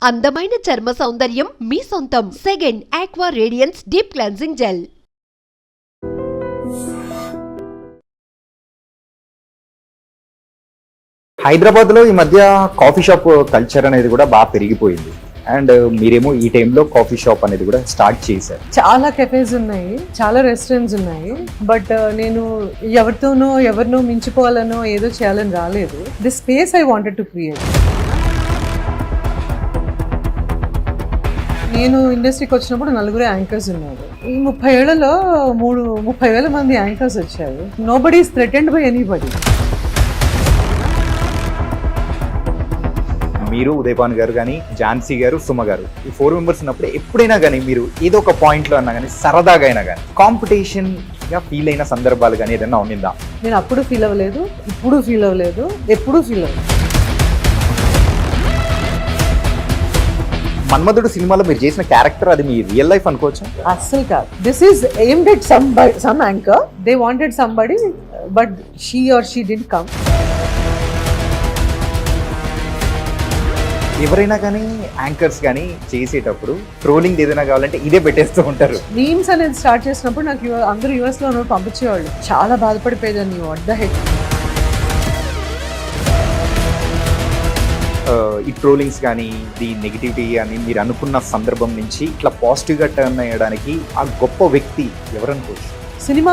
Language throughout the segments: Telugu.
అందమైన చర్మ సౌందర్యం మీ సొంతం. Second aqua radiance deep cleansing gel. Hyderabad లో ఈ మధ్య కాఫీ షాప్ కల్చర్ అనేది కూడా బాగా పెరిగిపోయింది. అండ్ మీరేమో ఈ టైంలో కాఫీ షాప్ అనేది కూడా స్టార్ట్ చేశారు. చాలా కెఫేస్ ఉన్నాయి, చాలా రెస్టారెంట్స్ ఉన్నాయి. బట్ నేను ఎవరినో మించిపోవాలనో ఏదో చేయాలని రాలేదు. The space I wanted to create. నేను ఇండస్ట్రీకి వచ్చినప్పుడు 4 యాంకర్స్ ఉన్నారు. ఈ 30 ఏళ్లలో 30,000 మంది యాంకర్స్ వచ్చారు. Nobody is threatened by anybody. మీరు ఉదయభాను గారు కానీ, ఝాన్సీ గారు, సుమ గారు, ఈ 4 మెంబర్స్ ఉన్నప్పుడు ఎప్పుడైనా కానీ మీరు ఏదో ఒక పాయింట్లో అన్నా కానీ సరదాగా అయినా కానీ కాంపిటీషన్ గా ఫీల్ అయిన సందర్భాలు కానీ ఏదైనా ఉండిందా? నేను అప్పుడు ఫీల్ అవ్వలేదు, ఇప్పుడు ఫీల్ అవ్వలేదు, ఎప్పుడూ ఫీల్ అవ్వలేదు. మన్మధుడు సినిమాలో మీరు చేసిన క్యారెక్టర్ అది మీ రియల్ లైఫ్ అనుకోవచ్చు? అస్సలు కాదు. This is aimed at some anchor. They wanted somebody but she or she didn't come. ఎవరైనా కానీ యాంకర్స్ కానీ చేసేటప్పుడు ట్రోలింగ్ ఏదైనా కావాలంటే ఇదే పెట్టేస్తూ ఉంటారు. మీమ్స్ అనేది స్టార్ట్ చేసినప్పుడు నాకు అందరూ US లో పంపించేవాళ్ళు. చాలా బాధపడిపోయేదాన్ని. What the heck. ఈ ట్రోలింగ్స్ కానీ, ది నెగిటివిటీ అని మీరు అనుకున్న సందర్భం నుంచి ఇట్లా పాజిటివ్గా టర్న్ అయ్యడానికి ఆ గొప్ప వ్యక్తి ఎవరనుకోవచ్చు? Cinema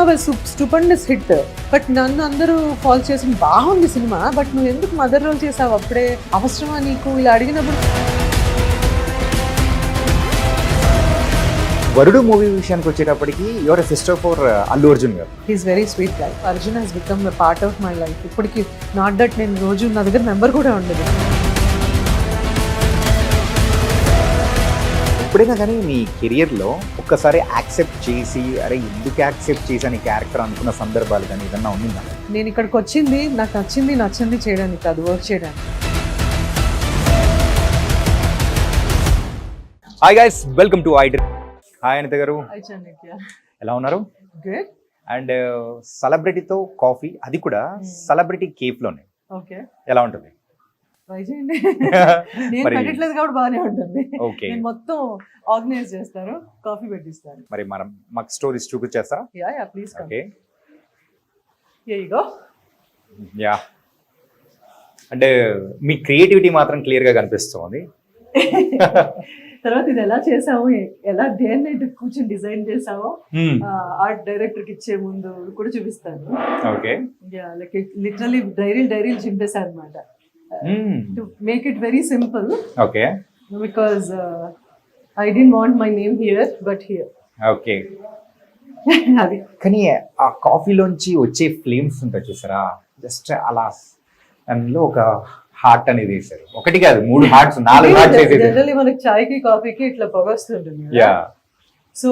stupendous hit. బట్ నన్ను అందరూ కాల్ చేసి బాగుంది సినిమా, బట్ నువ్వు ఎందుకు మదర్ రోల్ చేసావు, అప్పుడే అవసరమా నీకు, ఇలా అడిగినప్పుడు. వరుడు మూవీ విషయానికి వచ్చేటప్పటికి your a sister for Allu Arjun గారు. He's very sweet guy. Arjun Hess become a part of my life. ఇప్పటికి నాట్ దట్ నేను రోజు నా దగ్గర నెంబర్ కూడా ఉండదు. ఎప్పుడైనా కానీ మీ కెరియర్లో ఒక్కసారి యాక్సెప్ట్ చేసి అరే ఎందుకు యాక్సెప్ట్ చేశాను ఈ క్యారెక్టర్ అనుకున్న సందర్భాలు కానీ ఏదన్నా ఉండిందా? నేను ఇక్కడికి వచ్చింది నాకు నచ్చింది చేయడానికి కాదు, వర్క్ చేయడానికి. Hi guys, welcome to iDream. Hi Anitha గారు, ఎలా ఉన్నారు? గుడ్. అండ్ సెలబ్రిటీతో కాఫీ, అది కూడా సెలబ్రిటీ కేఫ్లోనే. ఓకే, ఎలా ఉంటుంది? ట్రై చేయండి. నేను పెట్టట్లేదు కాబట్టి బాగానే ఉంటుంది. ఓకే, నేను మొత్తం ఆర్గనైజ్ చేస్తాను, కాఫీ పెట్టిస్తాను. మరి మనం మాకు స్టోరీస్ చూపించేస్తా? Yeah please come. Okay, here you go. Yeah, అంటే మీ క్రియేటివిటీ మాత్రం క్లియర్ గా కనిపిస్తుంది. తర్వాత ఇది ఎలా చేసాము, ఎలా దేన్నైతే కూర్చొని డిజైన్ చేసామో ఆర్ట్ డైరెక్టర్ కి ఇచ్చే ముందు కూడా చూపిస్తాను. ఓకే, యా, లైక్ లిటరల్లీ డైరీలు చింపేశాను అనమాట. To make it very simple. Okay. Because I didn't want my name here, but here. Okay. అది. కానీ ఆ కాఫీలోంచి వచ్చే ఫ్లేమ్స్ ఉంటాయి చూసారా, జస్ట్ అలా అందులో ఒక హార్ట్ అనేది వేసారు. ఒకటి కాదు, 3 హార్ట్స్, 4 హార్ట్స్ వేసారు. జనరల్లీ మనకి చాయ్కి కాఫీకి ఇట్లా పొగ వస్తుంటుంది. యా. సో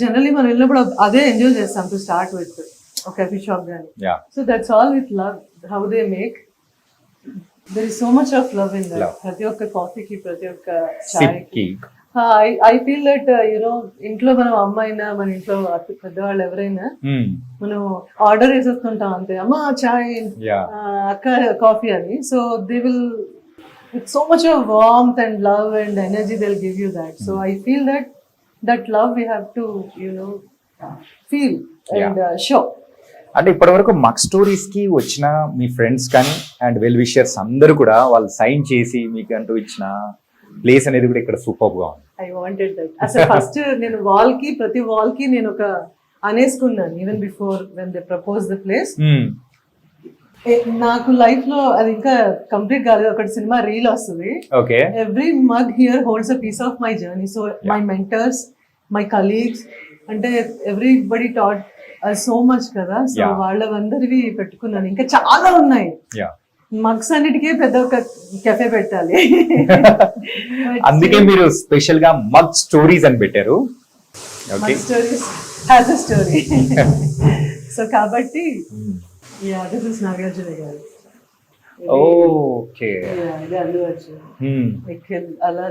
జనరల్లీ మనం వెళ్ళినప్పుడు అదే ఎంజాయ్ చేస్తాం టు స్టార్ట్ విత్ ఒక కాఫీ షాప్ గానీ. Yeah. So that's all with love, how they make. There is so much of love in that. ప్రతి ఒక్క కాఫీకి, ప్రతి ఒక్క చాయ్కి. I feel that ఇంట్లో మనం అమ్మాయినా, మన ఇంట్లో పెద్దవాళ్ళు ఎవరైనా మనం ఆర్డర్ వేసేస్తుంటాం అంతే, అమ్మా చాయ్, అక్క కాఫీ అని. So they will with so much of warmth and love and energy they'll give you that. So I feel that love we have to feel and show. అంటే ఇప్పటి వరకు మక్ స్టోరీస్ కి వచ్చిన మీ ఫ్రెండ్స్ కానీ అండ్ వెల్ విషర్స్ అందరూ కూడా వాళ్ళు సైన్ చేసి మీకు అంటూ ఇచ్చిన ప్లేస్ అనేది కూడా ఇక్కడ సూపర్ గా ఉంది. I wanted that. అసలు ఫస్ట్ నేను ప్రతి వాల్ కి నేను ఒక అనేసుకున్నాను, even before when they propose the place. నాకు లైఫ్ లో అది ఇంకా కంప్లీట్ కాలేదు. ఒకటి సినిమా రీల్ వస్తుంది. Okay, every mug here holds a piece of my journey. So my mentors, my colleagues, అంటే ఎవ్రీబడి టాట్ సో మచ్ కదా. సో వాళ్ళందరివి పెట్టుకున్నాను. ఇంకా చాలా ఉన్నాయి. మగ్స్ అన్నిటికీ పెద్ద ఒక కెఫే పెట్టాలి. అందుకే మీరు స్పెషల్ గా మగ్ స్టోరీస్ అని పెట్టారు. Stories has a story. So కాబట్టి యా, దిస్ ఇస్ నాగార్జున గారు. ఓకే, ఇది అల్లు అర్జున్. అలా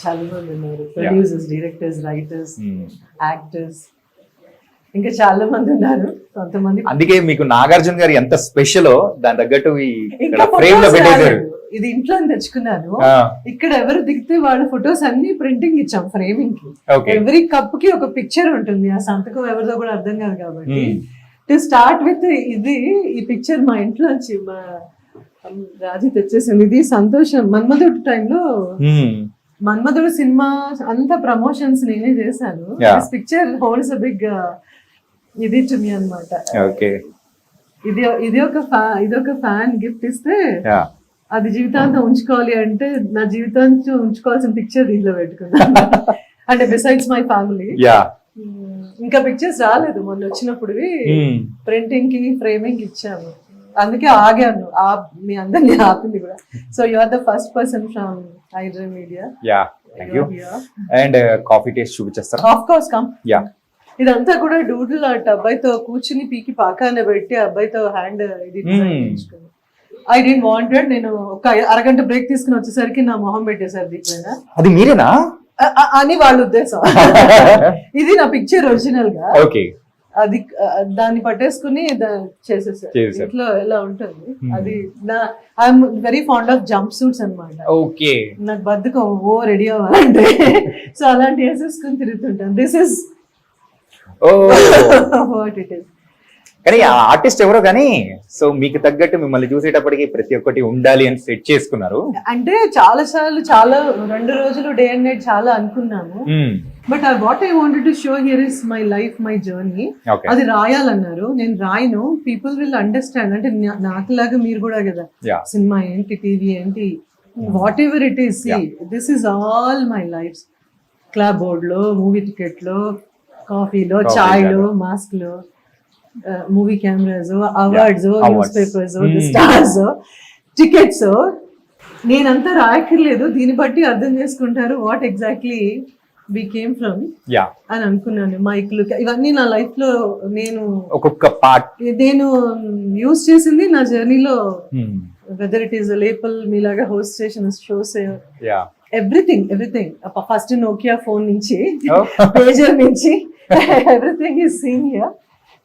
చాలా మంది ఉన్నారు, ప్రొడ్యూసర్స్, డైరెక్టర్స్, రైటర్స్, యాక్టర్స్, ఇంకా చాలా మంది ఉన్నారు. కొంతమంది. అందుకే మీకు నాగార్జున గారు ఎంత స్పెషల్ దాని తగ్గట్టు ఫ్రేమ్ లో పెట్టేశారు. ఇది ఇంట్లో తెచ్చుకున్నాను. ఇక్కడ ఎవరు దిగితే వాళ్ళ ఫొటోస్ అన్ని ప్రింటింగ్ ఇచ్చాం ఫ్రేమింగ్ కి. ఎవ్రీ కప్ కి ఒక పిక్చర్ ఉంటుంది, ఆ సంతకం ఎవరిదో కూడా అర్థం కాదు కాబట్టి. టు స్టార్ట్ విత్ ఈ పిక్చర్ మా ఇంట్లోంచి మా రాజీ తెచ్చేసింది. ఇది సంతోషం మన్మధుడు టైంలో, మన్మధుడు సినిమా అంతా ప్రమోషన్స్ నేనే చేశాను. This picture holds a big ఇది టు మీ అన్నమాట. ఇది ఒక ఫ్యాన్ గిఫ్ట్ ఇస్తే అది జీవితాంతం ఉంచుకోవాలి అంటే నా జీవితాంతం ఉంచుకోవాల్సిన పిక్చర్ దీంట్లో పెట్టుకున్నాను. అంటే బిసైడ్స్ మై ఫ్యామిలీ. ఇంకా పిక్చర్స్ రాలేదు, మొన్న వచ్చినప్పుడు ప్రింటింగ్ కి ఫ్రేమింగ్ ఇచ్చాము, అందుకే ఆగాను. మీ అందరినీ ఆపింది కూడా. So you are the first person from iDream Media. And coffee taste చూపించేస్తారా? Of course come. ఇదంతా కూడా డూడిల్ ఆర్ట్, అబ్బాయితో కూర్చుని పీకి పాకాన పెట్టి అబ్బాయితో హ్యాండ్ ఇది ఐ డెంట్ వాంటెడ్. నేను ఒక అరగంట బ్రేక్ తీసుకుని వచ్చేసరికి నా మొహం పెట్టేశారు దీనిపైన. అది మీరేనా అని వాళ్ళ ఉద్దేశం. ఇది నా పిక్చర్ ఒరిజినల్ గా. అది దాన్ని పట్టేసుకుని చేసేసారు. ఇంట్లో ఎలా ఉంటుంది అది. I'm very fond of jump suits అనమాట. నాకు బద్దకం రెడీ అవ్వాలంటే. సో అలాంటి వేసేసుకుని తిరుగుతుంటాను. This is what it is. కానీ ఆ ఆర్టిస్ట్ ఎవరో కానీ, సో మీకు తగ్గట్టు మిమ్మల్ని చూసేటప్పటికి ప్రతి ఒక్కటి ఉండాలి అని సెట్ చేసుకున్నారు. అంటే చాలా సార్లు, చాలా 2 రోజులు డే అండ్ నైట్ చాలా అనుకున్నాను. But what I wanted to show here is my life, my journey. అది రాయాలన్నారు, నేను రాయను. People will understand. అంటే నాకులాగా మీరు కూడా కదా, సినిమా ఏంటి, టీవీ ఏంటి, whatever it is, this is all my life. Club board లో, మూవీ టికెట్ లో, కాఫీలో, చాయ్లో, మాస్క్ లో, movie cameras, awards, newspapers, stars, tickets. నేనంతా రాయక్కర్లేదు, దీన్ని బట్టి అర్థం చేసుకుంటారు what exactly we came from అని అనుకున్నాను. మైక్లు ఇవన్నీ నా లైఫ్ లో నేను ఒక్కొక్క పార్ట్ నేను యూజ్ చేసింది నా జర్నీలో. వెదర్ ఇట్ ఈస్ లేపల్ మీలాగా హోస్ట్ చేసిన shows, everything. First Nokia phone నుంచి, పేజర్ నుంచి, everything is seen here.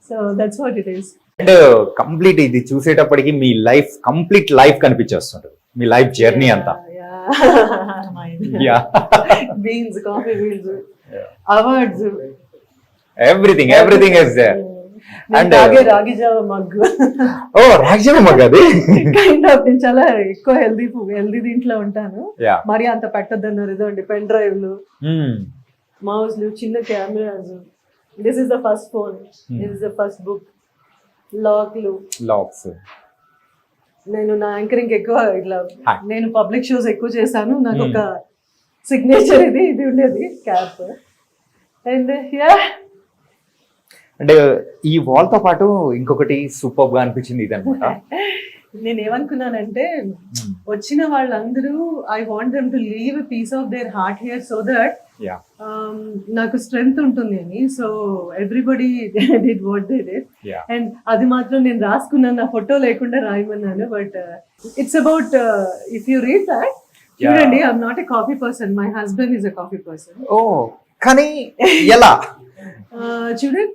So that's what it is. And complete ఇది చూసేటప్పటికి మీ లైఫ్, కంప్లీట్ లైఫ్ కనిపించేస్తుంటది, మీ లైఫ్ జర్నీ అంతా. Beans, coffee beans, awards, everything is there. And ragi java mug. రాగి జావ మగ్ అది కైండ్ ఆఫ్. నేను చాలా ఎక్కువ హెల్దీ దీంట్లో ఉంటాను. మరి అంత పెట్టద్దన్నారు. ఇదండి పెన్ డ్రైవ్లు, మౌస్లు, చిన్న cameras. This is the first phone, this is the first book. Lakhs. నేను నా యాంకరింగ్ ఎక్కువ ఇట్లా, నేను పబ్లిక్ షోస్ ఎక్కువ చేశాను. నాకు ఒక సిగ్నేచర్ ఇది ఉండేది, క్యాప్. అండ్ అంటే ఈ వాల్ తో పాటు ఇంకొకటి సూపర్ గా అనిపించింది ఇది అనమాట. నేను ఏమనుకున్నానంటే, వచ్చిన వాళ్ళందరూ I want them to leave a piece of their heart here so that నాకు స్ట్రెంగ్త్ ఉంటుంది అని. So everybody did what they did. And అది మాత్రం నేను రాసుకున్నాను, నా ఫోటో లేకుండా రాయమన్నాను. But it's about, if you read that, చూడండి, I'm not a coffee person, my husband is a coffee person. కానీ ఎలా చూడండి,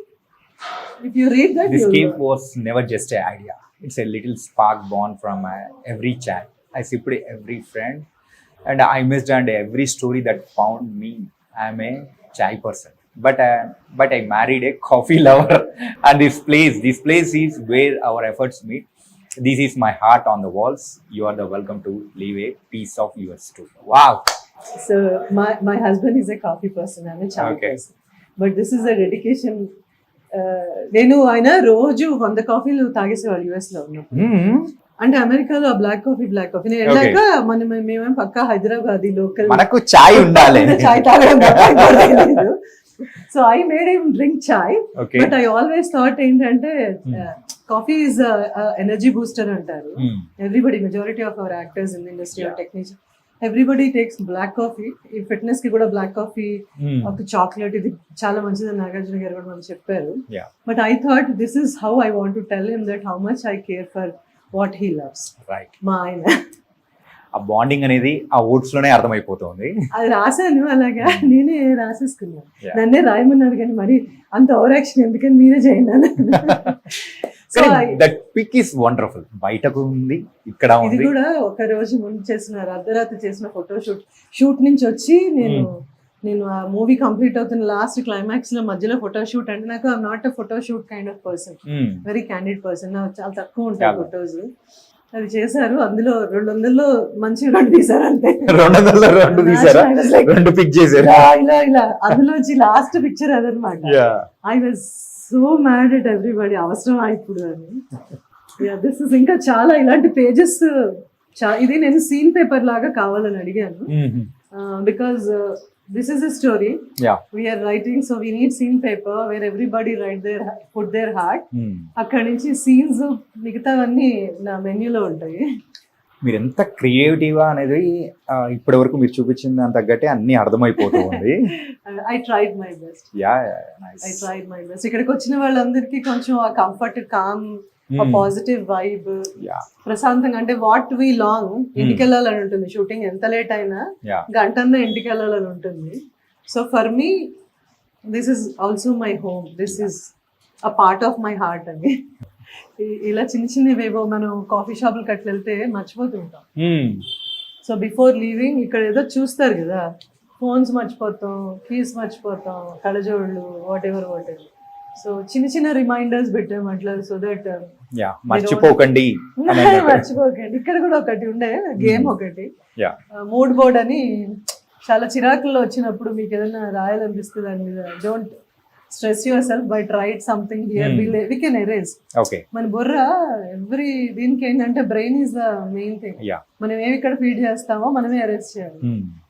if you read that, this cave was never just an idea. It's a little spark born from every chat I sipped, every friend, and I missed and every story that found me. I am a chai person, but I married a coffee lover, and this place is where our efforts meet. This is my heart on the walls. You are the welcome to leave a piece of yours too. Wow. So my husband is a coffee person, I'm a chai person, but this is a dedication. నేను ఆయన రోజు 100 కాఫీలు తాగేసేవాళ్ళు యుఎస్ లో ఉన్నప్పుడు. అంటే అమెరికాలో బ్లాక్ కాఫీ నేను వెళ్ళాక మేమేం పక్కా హైదరాబాద్ లోకల్, మనకు చాయ్ ఉండాలి, చాయ్ తాగడం. So I made him drink chai, but I always thought ఏంటంటే కాఫీ ఈజ్ ఎనర్జీ బూస్టర్ అంటారు. Everybody, majority of our actors in industry or technician, everybody takes black coffee. ఈ ఫిట్నెస్ కి కూడా బ్లాక్ కాఫీ, ఒక చాక్లెట్, ఇది చాలా మంచిదని నాగార్జున గారు కూడా మనకు చెప్పారు. But I thought this is how I want to tell him that how much I care for what he loves. మా ఆయన ఆ బాండింగ్ అనేది ఆ ఓట్స్ లోనే అర్థమైపోతుంది. అది రాశాను, అలాగా నేనే రాసేసుకున్నాను. నన్నే రాయమన్నారు, కానీ మరి అంత ఓవర్ యాక్షన్ ఎందుకని మీరే చేయండి. కానీ దట్ పిక్ ఇస్ వండర్ఫుల్. బయటకు ఉంది, ఇక్కడ ఇది ఉంది. కూడా ఒక రోజు ముందు చేసిన అర్ధరాత్రి చేసిన ఫోటో షూట్ నుంచి వచ్చి నేను ఆ మూవీ కంప్లీట్ అవుతున్న లాస్ట్ క్లైమాక్స్ లో మధ్యలో ఫోటో షూట్ అంటే నాకు I'm not a photo shoot kind of person, very candid person. నాకు చాలా తక్కువ ఉంటాయి ఫొటోస్. అది చేశారు, అందులో 200లో మంచి 2 తీసారు అంతే. 200లో 2 తీసారా? 2 పిక్ చేశారు ఇలా అందులోంచి లాస్ట్ పిక్చర్ అదనమాట. I was so mad at everybody. అవసరం ఇప్పుడు అని. దిస్ ఇస్ ఇంకా చాలా ఇలాంటి పేజెస్. ఇది నేను సీన్ పేపర్ లాగా కావాలని అడిగాను, because this is a story we are writing, so we need scene paper where everybody put their heart. అక్కడి నుంచి సీన్స్ మిగతావన్నీ నా మెన్యూలో ఉంటాయి. మీరు ఎంత క్రియేటివ్ అనేది ఇప్పటి వరకు మీరు చూపించిన దాని తగ్గట్టే అన్ని అర్థమైపోతూ ఉంది. I tried my best. I tried my best. ఇక్కడికి వచ్చిన వాళ్ళందరికీ కొంచెం ఆ కంఫర్ట్, కామ్, పాజిటివ్ వైబ్, ప్రశాంతంగా. అంటే వాట్ వి లాంగ్, ఇంటికి వెళ్ళాలని ఉంటుంది. షూటింగ్ ఎంత లేట్ అయినా గంటన్నా ఇంటికి వెళ్ళాలని ఉంటుంది. So for me this is also my home, this is a part of my heart అని. ఇలా చిన్నవేవో మనం కాఫీ షాపులకి అట్లా వెళ్తే మర్చిపోతుంటాం. సో బిఫోర్ లీవింగ్ ఇక్కడ ఏదో చూస్తారు కదా, ఫోన్స్ మర్చిపోతాం, కీస్ మర్చిపోతాం, కళ్ళజోళ్ళు, వాట్ ఎవర్. సో చిన్న రిమైండర్స్ పెట్టాము అట్లా, సో దట్ మర్చిపోకండి. ఇక్కడ కూడా ఒకటి ఉండే గేమ్, ఒకటి మూడ్ బోర్డ్ అని. చాలా చిరాకుల్లో వచ్చినప్పుడు మీకు ఏదైనా రాయాలనిపిస్తుంది దాని మీద, don't stress yourself but write something here, we can erase. మన బుర్ర ఎవ్రీ దీనికి ఏంటంటే brain is the main thing. మనం ఏమి ఇక్కడ ఫీడ్ చేస్తామో మనమే ఎరేజ్ చేయాలి.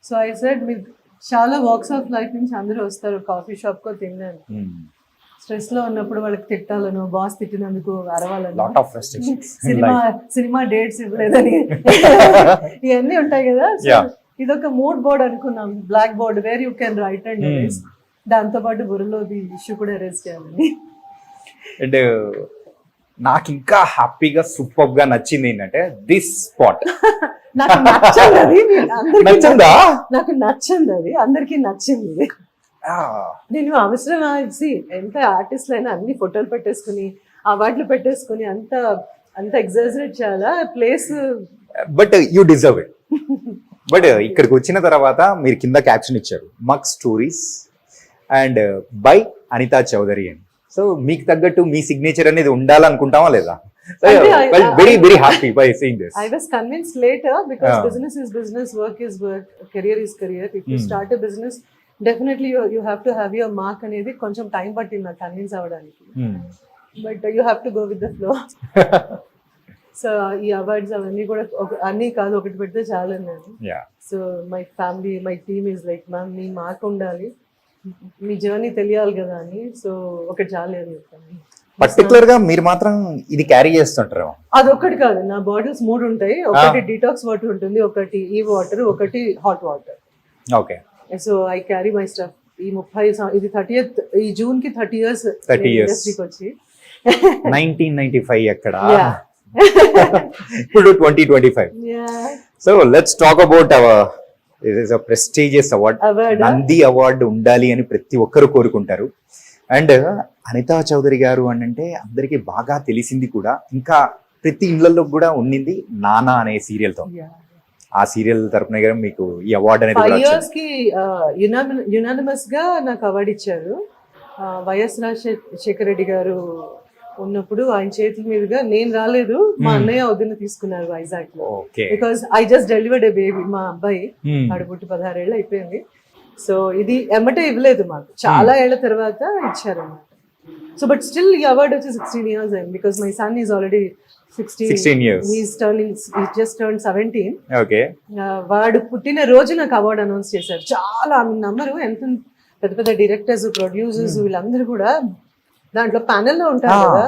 సో ఐ సెడ్ మీరు చాలా వాక్స్ ఆఫ్ లైఫ్ నుంచి అందరూ వస్తారు కాఫీ షాప్ కో తినడానికి. స్ట్రెస్ లో ఉన్నప్పుడు వాళ్ళకి తిట్టాలను, బాస్ తిట్టినందుకు అరవాలను, సినిమా డేట్స్ ఇవ్వలేదని ఇవన్నీ ఉంటాయి కదా. ఇదొక మూడ్ బోర్డ్ అనుకున్నాం, black board where you can write and erase. దాంతో పాటు బుర్రలో ఇష్యూ కూడా ఎరేజ్ చేయాలని. అండ్ నాకు ఇంకా హ్యాపీగా సూపర్ గా నచ్చింది ఏంటంటే దిస్ స్పాట్. నాకు నచ్చంది అది, నాకు నచ్చింది అది, అందరికి నచ్చింది. నేను అవసరం ఎంత ఆర్టిస్ట్ అయినా అన్ని ఫోటోలు పెట్టేసుకుని అవార్డులు పెట్టేసుకుని అంత ఎగ్జాజరేట్ చేయాలా place? But you deserve it. But ఇక్కడికి వచ్చిన తర్వాత మీరు కింద క్యాప్షన్ ఇచ్చారు, mug stories and by Anita Chowdary అని. సో మీకు తగ్గట్టు మీ సిగ్నేచర్ అనేది ఉండాలనుకుంటామా లేదా? Very very happy by seeing this. I was convinced later because business is business, work is work, career is career. If you start a business, definitely you have to have your mark అనేది కొంచెం టైం పట్టింది నాకు కన్విన్స్ అవ్వడానికి. But you have to go with the flow. So ఈ అవార్డ్స్ అవన్నీ కూడా అన్నీ కాదు, ఒకటి పెడితే చాలు నేను. So my family, my team is like, ma'am me mark ఉండాలి, మీ జర్నీ తెలియాలి కదా అని. సో ఒకటి చాలు అని చెప్తాను. పర్టికులర్ గా మీరు మాత్రం ఇది క్యారీ చేస్తుంటారు? అదొక్కటి కాదు, నా బాటిల్స్ 3 ఉంటాయి. ఒకటి డీటాక్స్ వాటర్ ఉంటుంది, ఒకటి ఈ వాటర్, ఒకటి hot water. Okay. So I carry my stuff. ఈ 30 ఇది 30th ఈ జూన్ కి 30 years ఇండస్ట్రీకి వచ్చి. 1995 ఎక్కడ, ఇప్పుడు 2025. So let's talk about our this is a prestigious award. Nandi award ఉండాలి అని ప్రతి ఒక్కరు కోరుకుంటారు. అండ్ అనితా చౌదరి గారు అని అంటే అందరికీ బాగా తెలిసింది కూడా, ఇంకా ప్రతి ఇళ్లలో కూడా ఉండింది నానా అనే సీరియల్ తో. ఆ సీరియల్ తరపున మీకు ఈ అవార్డు అనేది 5 years కి యునానిమస్ గా నాకు అవార్డు ఇచ్చారు. వైఎస్ రాజశేఖర రెడ్డి గారు ఉన్నప్పుడు ఆయన చేతుల మీదుగా, నేను రాలేదు, మా అన్నయ్య వదిన తీసుకున్నారు వైజాగ్ లో. Because I just delivered A baby, మా అబ్బాయి ఆడబుట్టి 16 ఏళ్ళు అయిపోయింది. సో ఇది ఎమ్మటే ఇవ్వలేదు మాకు, చాలా ఏళ్ల తర్వాత ఇచ్చారన్నమాట. సో బట్ స్టిల్ ఈ అవార్డు వచ్చి 16 years అయింది. Because my son is already 16 years. He's just turned 17. Okay. వాడు పుట్టిన రోజు నాకు అవార్డు అనౌన్స్ చేశారు. చాలా నమ్మరు, ఎంత పెద్ద పెద్ద డైరెక్టర్స్, ప్రొడ్యూసర్స్ వీళ్ళందరూ కూడా దాంట్లో ప్యానెల్లో ఉంటారు కదా.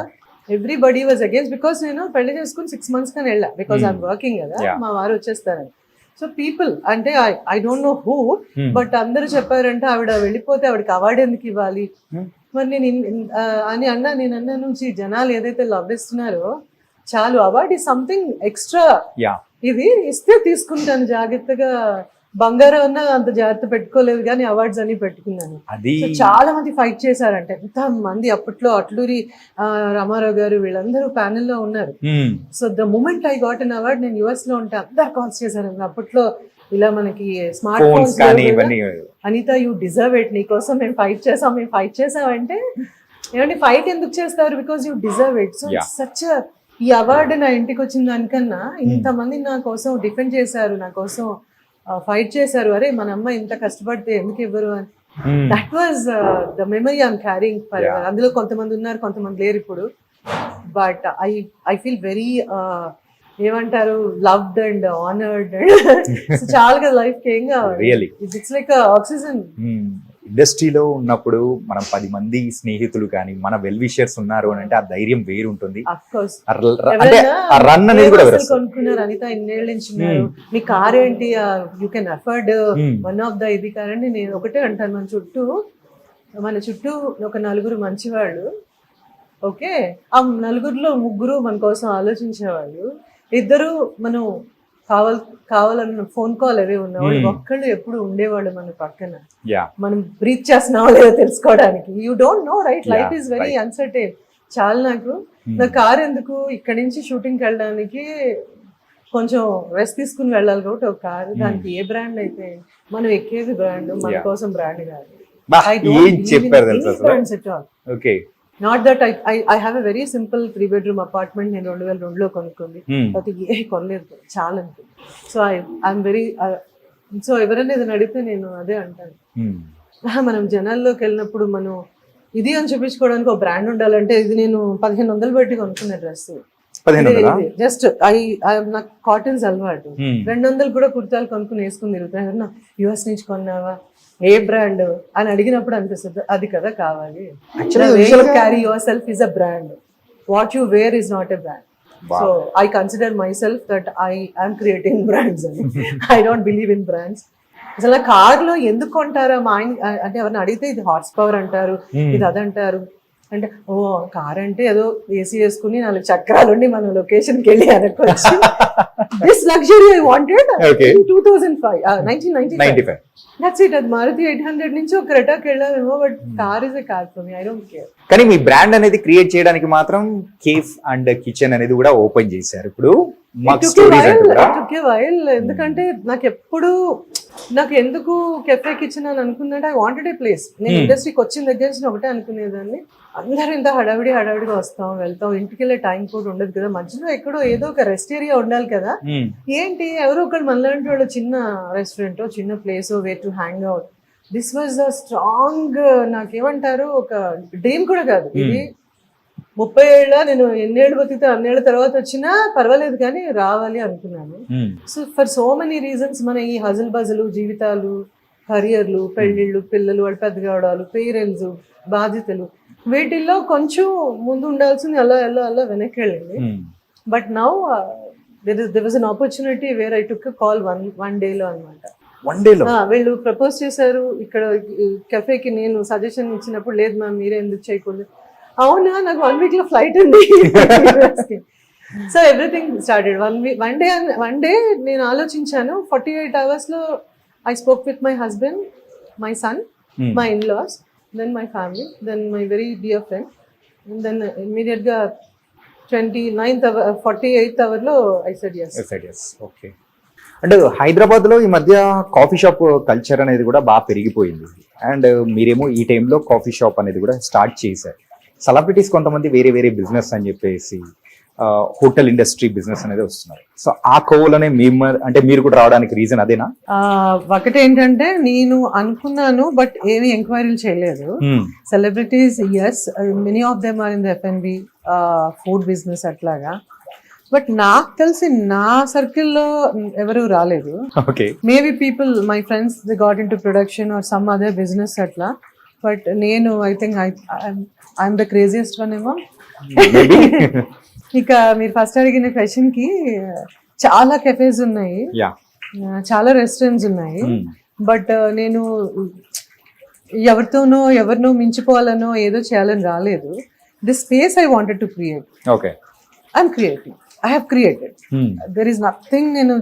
ఎవ్రీబడి వాజ్ అగేన్స్ట్, బికాస్ నేను పెళ్లి చేసుకుని 6 months కానీ వెళ్ళా, బికాస్ ఐఎమ్ వర్కింగ్ కదా, మా వారు వచ్చేస్తారని. సో పీపుల్ అంటే I don't know who, but అందరూ చెప్పారంటే ఆవిడ వెళ్ళిపోతే ఆవిడకి అవార్డు ఎందుకు ఇవ్వాలి మరి నేను అని అన్నా. నేను అన్నా నుంచి జనాలు ఏదైతే లవ్ ఇస్తున్నారో చాలు, అవార్డు ఈ సంథింగ్ ఎక్స్ట్రా, ఇది ఇస్తే తీసుకుంటాను జాగ్రత్తగా బంగారం అన్న అంత జాగ్రత్త పెట్టుకోలేదు కానీ అవార్డ్స్ అన్ని పెట్టుకున్నాను. అది సో చాలా మంది ఫైట్ చేశారంటే, ఎంత మంది అప్పట్లో అట్లూరి రామారావు గారు వీళ్ళందరూ ప్యానెల్లో ఉన్నారు. So the moment I got an award, నేను యుఎస్ లో ఉంటే అందరు కాల్స్ చేశారు. అప్పట్లో ఇలా మనకి స్మార్ట్ ఫోన్స్ కానీ ఇవన్నీ అనిత యూ డిజర్వ్ ఇట్, నీకోసం మేము ఫైట్ చేసాం అంటే ఏమంటే ఫైట్ ఎందుకు చేస్తారు, because you deserve it. So such ఈ అవార్డు నా ఇంటికి వచ్చిన దానికన్నా ఇంతమంది నా కోసం డిఫెండ్ చేశారు, నా కోసం ఫైట్ చేశారు. అరే మన అమ్మ ఇంత కష్టపడితే ఎందుకు ఇవ్వరు అని. That was the memory I'm carrying for ever. అందులో కొంతమంది ఉన్నారు, కొంతమంది లేరు ఇప్పుడు. బట్ ఐ ఫీల్ వెరీ ఏమంటారు లవ్డ్ అండ్ ఆనర్డ్. చాలా కదా లైఫ్ కి ఏం కావాలి, ఇట్స్ లైక్ ఆక్సిజన్. ఇండస్ట్రీలో ఉన్నప్పుడు మనం 10 మంది స్నేహితులు కానీ మన వెల్ విషర్స్ ఉన్నారు అని అంటే ఆ ధైర్యం వేరు ఉంటుంది. రన్ అనేది కూడా కొనుక్కున్నారు అనిత ఇన్నేళ్ళ నుంచి ఉన్నారు, మీ కార్ ఏంటి, you can afford one of the ఇది కార్ అండి. నేను ఒకటే అంటాను, మన చుట్టూ ఒక 4 మంచివాళ్ళు, ఓకే, ఆ 4లో 3 మన కోసం ఆలోచించేవాళ్ళు, 2 మనం కావాలన్న ఫోన్ కాల్ అవే ఉన్నవాళ్ళు, ఒక్కళ్ళు ఎప్పుడు ఉండేవాళ్ళు మన పక్కన. మనం బ్రీత్ చేస్తున్నావో లేదో తెలుసుకోవడానికి. You don't know right, life is very uncertain. చాలా నా కార్ ఎందుకు, ఇక్కడ నుంచి షూటింగ్కి వెళ్ళడానికి కొంచెం రెస్ట్ తీసుకుని వెళ్ళాలి కాబట్టి ఒక కారు, దానికి ఏ బ్రాండ్ అయితే మనం ఎక్కేది బ్రాండ్, మన కోసం బ్రాండ్ కాదు. Not that I have a very simple 3-bedroom apartment నేను 2002లో కొనుక్కుంది, అది ఏ కొనలేదు, చాలా అనుకుంది. సో ఐఎమ్ వెరీ సో ఎవరైనా ఏదైనా అడిగితే నేను అదే అంటాను. మనం జనాల్లోకి వెళ్ళినప్పుడు మనం ఇది అని చూపించుకోవడానికి ఒక బ్రాండ్ ఉండాలంటే, ఇది నేను 1500 పెట్టి కొనుక్కున్న డ్రెస్, జస్ట్ నాకు కాటన్స్ అలవాటు, 200 కూడా కుర్తాలు కొనుక్కుని వేసుకుని తిరుగుతాను. యుఎస్ నుంచి కొన్నావా, ఏ బ్రాండ్ అని అడిగినప్పుడు అనిపిస్తుంది అది కదా కావాలి. Carry your self is a brand, what you wear is not a brand. So I consider myself that I'm creating brands అని. I don't believe in brands. అసలు కార్ లో ఎందుకు కొంటారా మా ఆయన అంటే ఎవరిని అడిగితే ఇది హార్స్ పవర్ అంటారు, ఇది అదంటారు. అంటే ఓ కార్ అంటే ఏదో ఏసీ వేసుకుని 4 చక్రాలు ఉండి మనం లొకేషన్కి వెళ్ళి అనుకోవచ్చు. This luxury I wanted 1995. That's it. అది మారుతి 800 నుంచి ఒక క్రెటాకి వెళ్ళామేమో, but car is a car for me, I don't care. కానీ మీ బ్రాండ్ అనేది క్రియేట్ చేయడానికి మాత్రం కేఫ్ అండ్ కిచెన్ అనేది కూడా ఓపెన్ చేశారు. ఇప్పుడు ఎందుకంటే నాకు ఎందుకు కెఫే కిచెన్ అని అనుకున్నట్టు ఐ వాంటెడ్ ఏ ప్లేస్. నేను ఇండస్ట్రీకి వచ్చిన దగ్గర నుంచి ఒకటే అనుకునేదాన్ని, అందరూ ఇంత హడావిడిగా వస్తాం వెళ్తాం, ఇంటికి వెళ్ళే టైం కూడా ఉండదు కదా, మధ్యలో ఎక్కడో ఏదో ఒక రెస్ట్ ఏరియా ఉండాలి కదా. ఏంటి ఎవరో ఒకరు మనలాంటి వాళ్ళు చిన్న రెస్టారెంట్, చిన్న place where to hang out. This was the strong, నాకేమంటారు ఒక డ్రీమ్ కూడా కాదు ఇది. 30 ఏళ్ళ నేను ఎన్నేళ్ళు బతికితే అన్నేళ్ళ తర్వాత వచ్చినా పర్వాలేదు కానీ రావాలి అనుకున్నాను. So for so many reasons మన ఈ హజల్ బజలు జీవితాలు, కెరియర్లు, పెళ్ళిళ్ళు, పిల్లలు వాళ్ళు పెద్ద కావడాలు, పేరెంట్స్, బాధ్యతలు, వీటిల్లో కొంచెం ముందు ఉండాల్సింది అలా వెనక్కి వెళ్ళింది. But now there was an opportunity where I took a call one day లో అనమాట. వీళ్ళు ప్రపోజ్ చేశారు ఇక్కడ కెఫేకి. నేను సజెషన్ ఇచ్చినప్పుడు లేదు మ్యామ్ మీరే ఎందుకు చేయకూడదు. అవునా, నాకు 1 week లో ఫ్లైట్ ఉంది. So everything started one day నేను ఆలోచించాను. 48 hours లో I spoke with my husband, my son, my in-laws, then my family, then my very dear friend, then immediate గా 48th hour లో ఐ సెడ్ yes. ఓకే. అంటే హైదరాబాద్ లో ఈ మధ్య కాఫీ షాప్ కల్చర్ అనేది కూడా బాగా పెరిగిపోయింది. అండ్ మీరేమో ఈ టైంలో కాఫీ షాప్ అనేది కూడా స్టార్ట్ చేశారు. సెలబ్రిటీస్ కొంతమంది వేరే బిజినెస్ అని చెప్పేసి హోటల్ ఇండస్ట్రీ బిజినెస్ అనేది వస్తున్నారు. సో ఆ కోవలోనే మీరు కూడా రావడానికి రీజన్ అదేనా? ఒకటేంటంటే నేను అనుకున్నాను బట్ ఏమి ఎంక్వైరీలు చేయలేదు. Celebrities yes, many of them are in the F&B food business అట్లాగా. బట్ నాకు తెలిసి నా సర్కిల్లో ఎవరు రాలేదు. Maybe people my friends they got into production or some other business అట్లా. బట్ నేను I think I'm the craziest one ఏమో. ఇక మీరు ఫస్ట్ అడిగిన క్వశ్చన్ కి చాలా కెఫేస్ ఉన్నాయి, చాలా రెస్టారెంట్స్ ఉన్నాయి. బట్ నేను ఎవరినో మించిపోవాలనో ఏదో చేయాలని రాలేదు. This space I wanted to create. I'm creating, I have created. There is nothing. నేను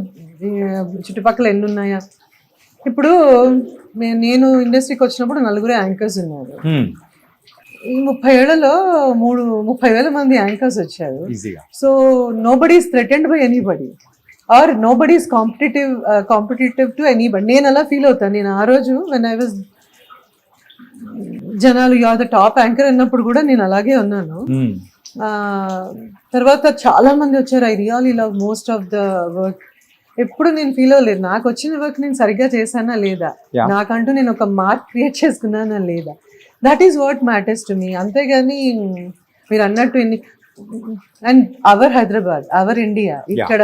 చుట్టుపక్కల ఎన్ని ఉన్నాయా, ఇప్పుడు నేను ఇండస్ట్రీకి వచ్చినప్పుడు నలుగురే యాంకర్స్ ఉన్నారు. ఈ 30 ఏళ్లలో 30,000 మంది యాంకర్స్ వచ్చారు. ఈజీగా. So nobody is threatened by anybody or nobody is competitive to anybody. నేను అలా ఫీల్ అవుతాను. నేను ఆ రోజు వెన్ ఐ వాజ్ జనాలు you are the top anchor అన్నప్పుడు కూడా నేను అలాగే ఉన్నాను. తర్వాత చాలా మంది వచ్చారు. I really love most of the work. ఎప్పుడు నేను ఫీల్ అవ్వలేదు నాకు వచ్చిన వర్క్ నేను సరిగ్గా చేశానా లేదా, నాకంటూ నేను ఒక మార్క్ క్రియేట్ చేసుకున్నానా లేదా. That is what matters to me. అంతేగాని మీరు అన్నట్టు and our Hyderabad, our India, ఇక్కడ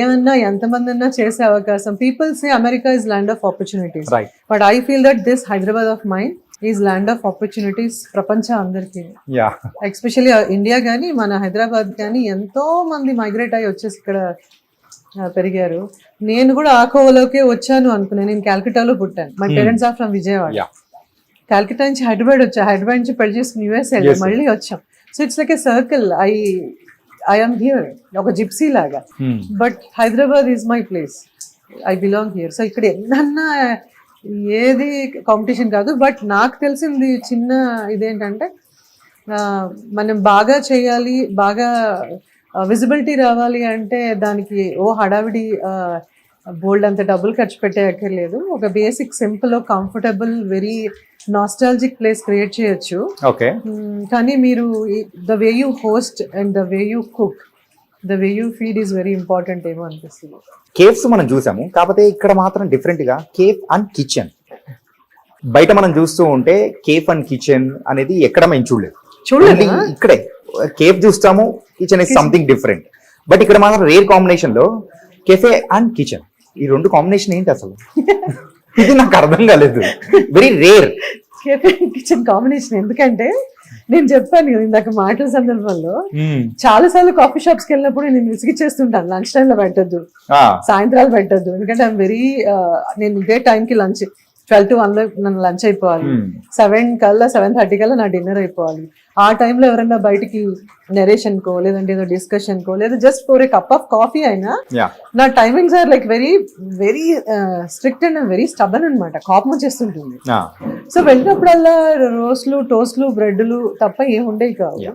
ఏమన్నా ఎంతమంది అన్నా చేసే అవకాశం. People say America is land of opportunities, but I feel that this Hyderabad of mind is land of opportunities ప్రపంచం అందరికీ. ఎస్పెషల్లీ ఇండియా కానీ మన హైదరాబాద్ కానీ ఎంతో మంది మైగ్రేట్ అయ్యి వచ్చేసి ఇక్కడ పెరిగారు. నేను కూడా ఆ కోవలోకే వచ్చాను అనుకున్నాను. నేను క్యాల్కటాలో పుట్టాను. My parents are from Vijayawada. Calcutta నుంచి హైదరాబాద్ వచ్చా, హైదరాబాద్ నుంచి పెళ్లి చేసుకుని యూఎస్ వెళ్ళి మళ్ళీ వచ్చాం. So it's like a circle. I am here, ఒక జిప్సీ లాగా. But Hyderabad is my place, I belong here. So ఇక్కడ ఎన్నన్నా ఏది కాంపిటీషన్ కాదు. బట్ నాకు తెలిసింది చిన్న ఇదేంటంటే మనం బాగా చేయాలి, బాగా విజిబిలిటీ రావాలి అంటే దానికి హడావిడి బోల్డ్ అంత డబ్బులు ఖర్చు పెట్టే అక్కర్లేదు. ఒక basic simple comfortable very nostalgic place create చేయొచ్చు. కానీ మీరు the way you host and the way you cook, the way you feed is very important ఏమో అనిపిస్తుంది. కేఫ్స్ మనం చూసాము, కాకపోతే ఇక్కడ మాత్రం డిఫరెంట్ గా కేఫ్ అండ్ కిచెన్. బయట మనం చూస్తూ ఉంటే కేఫ్ అండ్ కిచెన్ అనేది ఎక్కడ మేము చూడలేదు. ఇక్కడే కేఫ్ చూస్తాము, kitchen is something different. But ఇక్కడ మాత్రం రేర్ కాంబినేషన్ లో కెఫే అండ్ కిచెన్, ఈ రెండు కాంబినేషన్ ఏంటి అసలు? ఇది నాకు అర్థం కాలేదు. Very rare cafe kitchen combination. ఎందుకంటే నేను చెప్పాను ఇందాక మాటల సందర్భంలో చాలా సార్లు కాఫీ షాప్స్ కి వెళ్ళినప్పుడు నేను విసిగిచ్చేస్తుంటాను. లంచ్ టైమ్ లో పెట్టద్దు, సాయంత్రాలు పెట్టద్దు. ఎందుకంటే ఐఎమ్ వెరీ నేను ఇదే టైంకి లంచ్ 12 to 1 లో నన్ను లంచ్ అయిపోవాలి, 7:30 కల్లా నా డిన్నర్ అయిపోవాలి. ఆ టైంలో ఎవరైనా బయటికి నెరేషన్ కో లేదంటే ఏదో డిస్కషన్ కో లేదా just for a cup of coffee అయినా నా timings are like very very strict and very stubborn అనమాట. కోపం వచ్చేస్తుంటుంది. సో వెళ్ళినప్పుడల్లా రోస్ట్లు, టోస్ట్లు, బ్రెడ్లు తప్ప ఏం ఉండేవి కావు.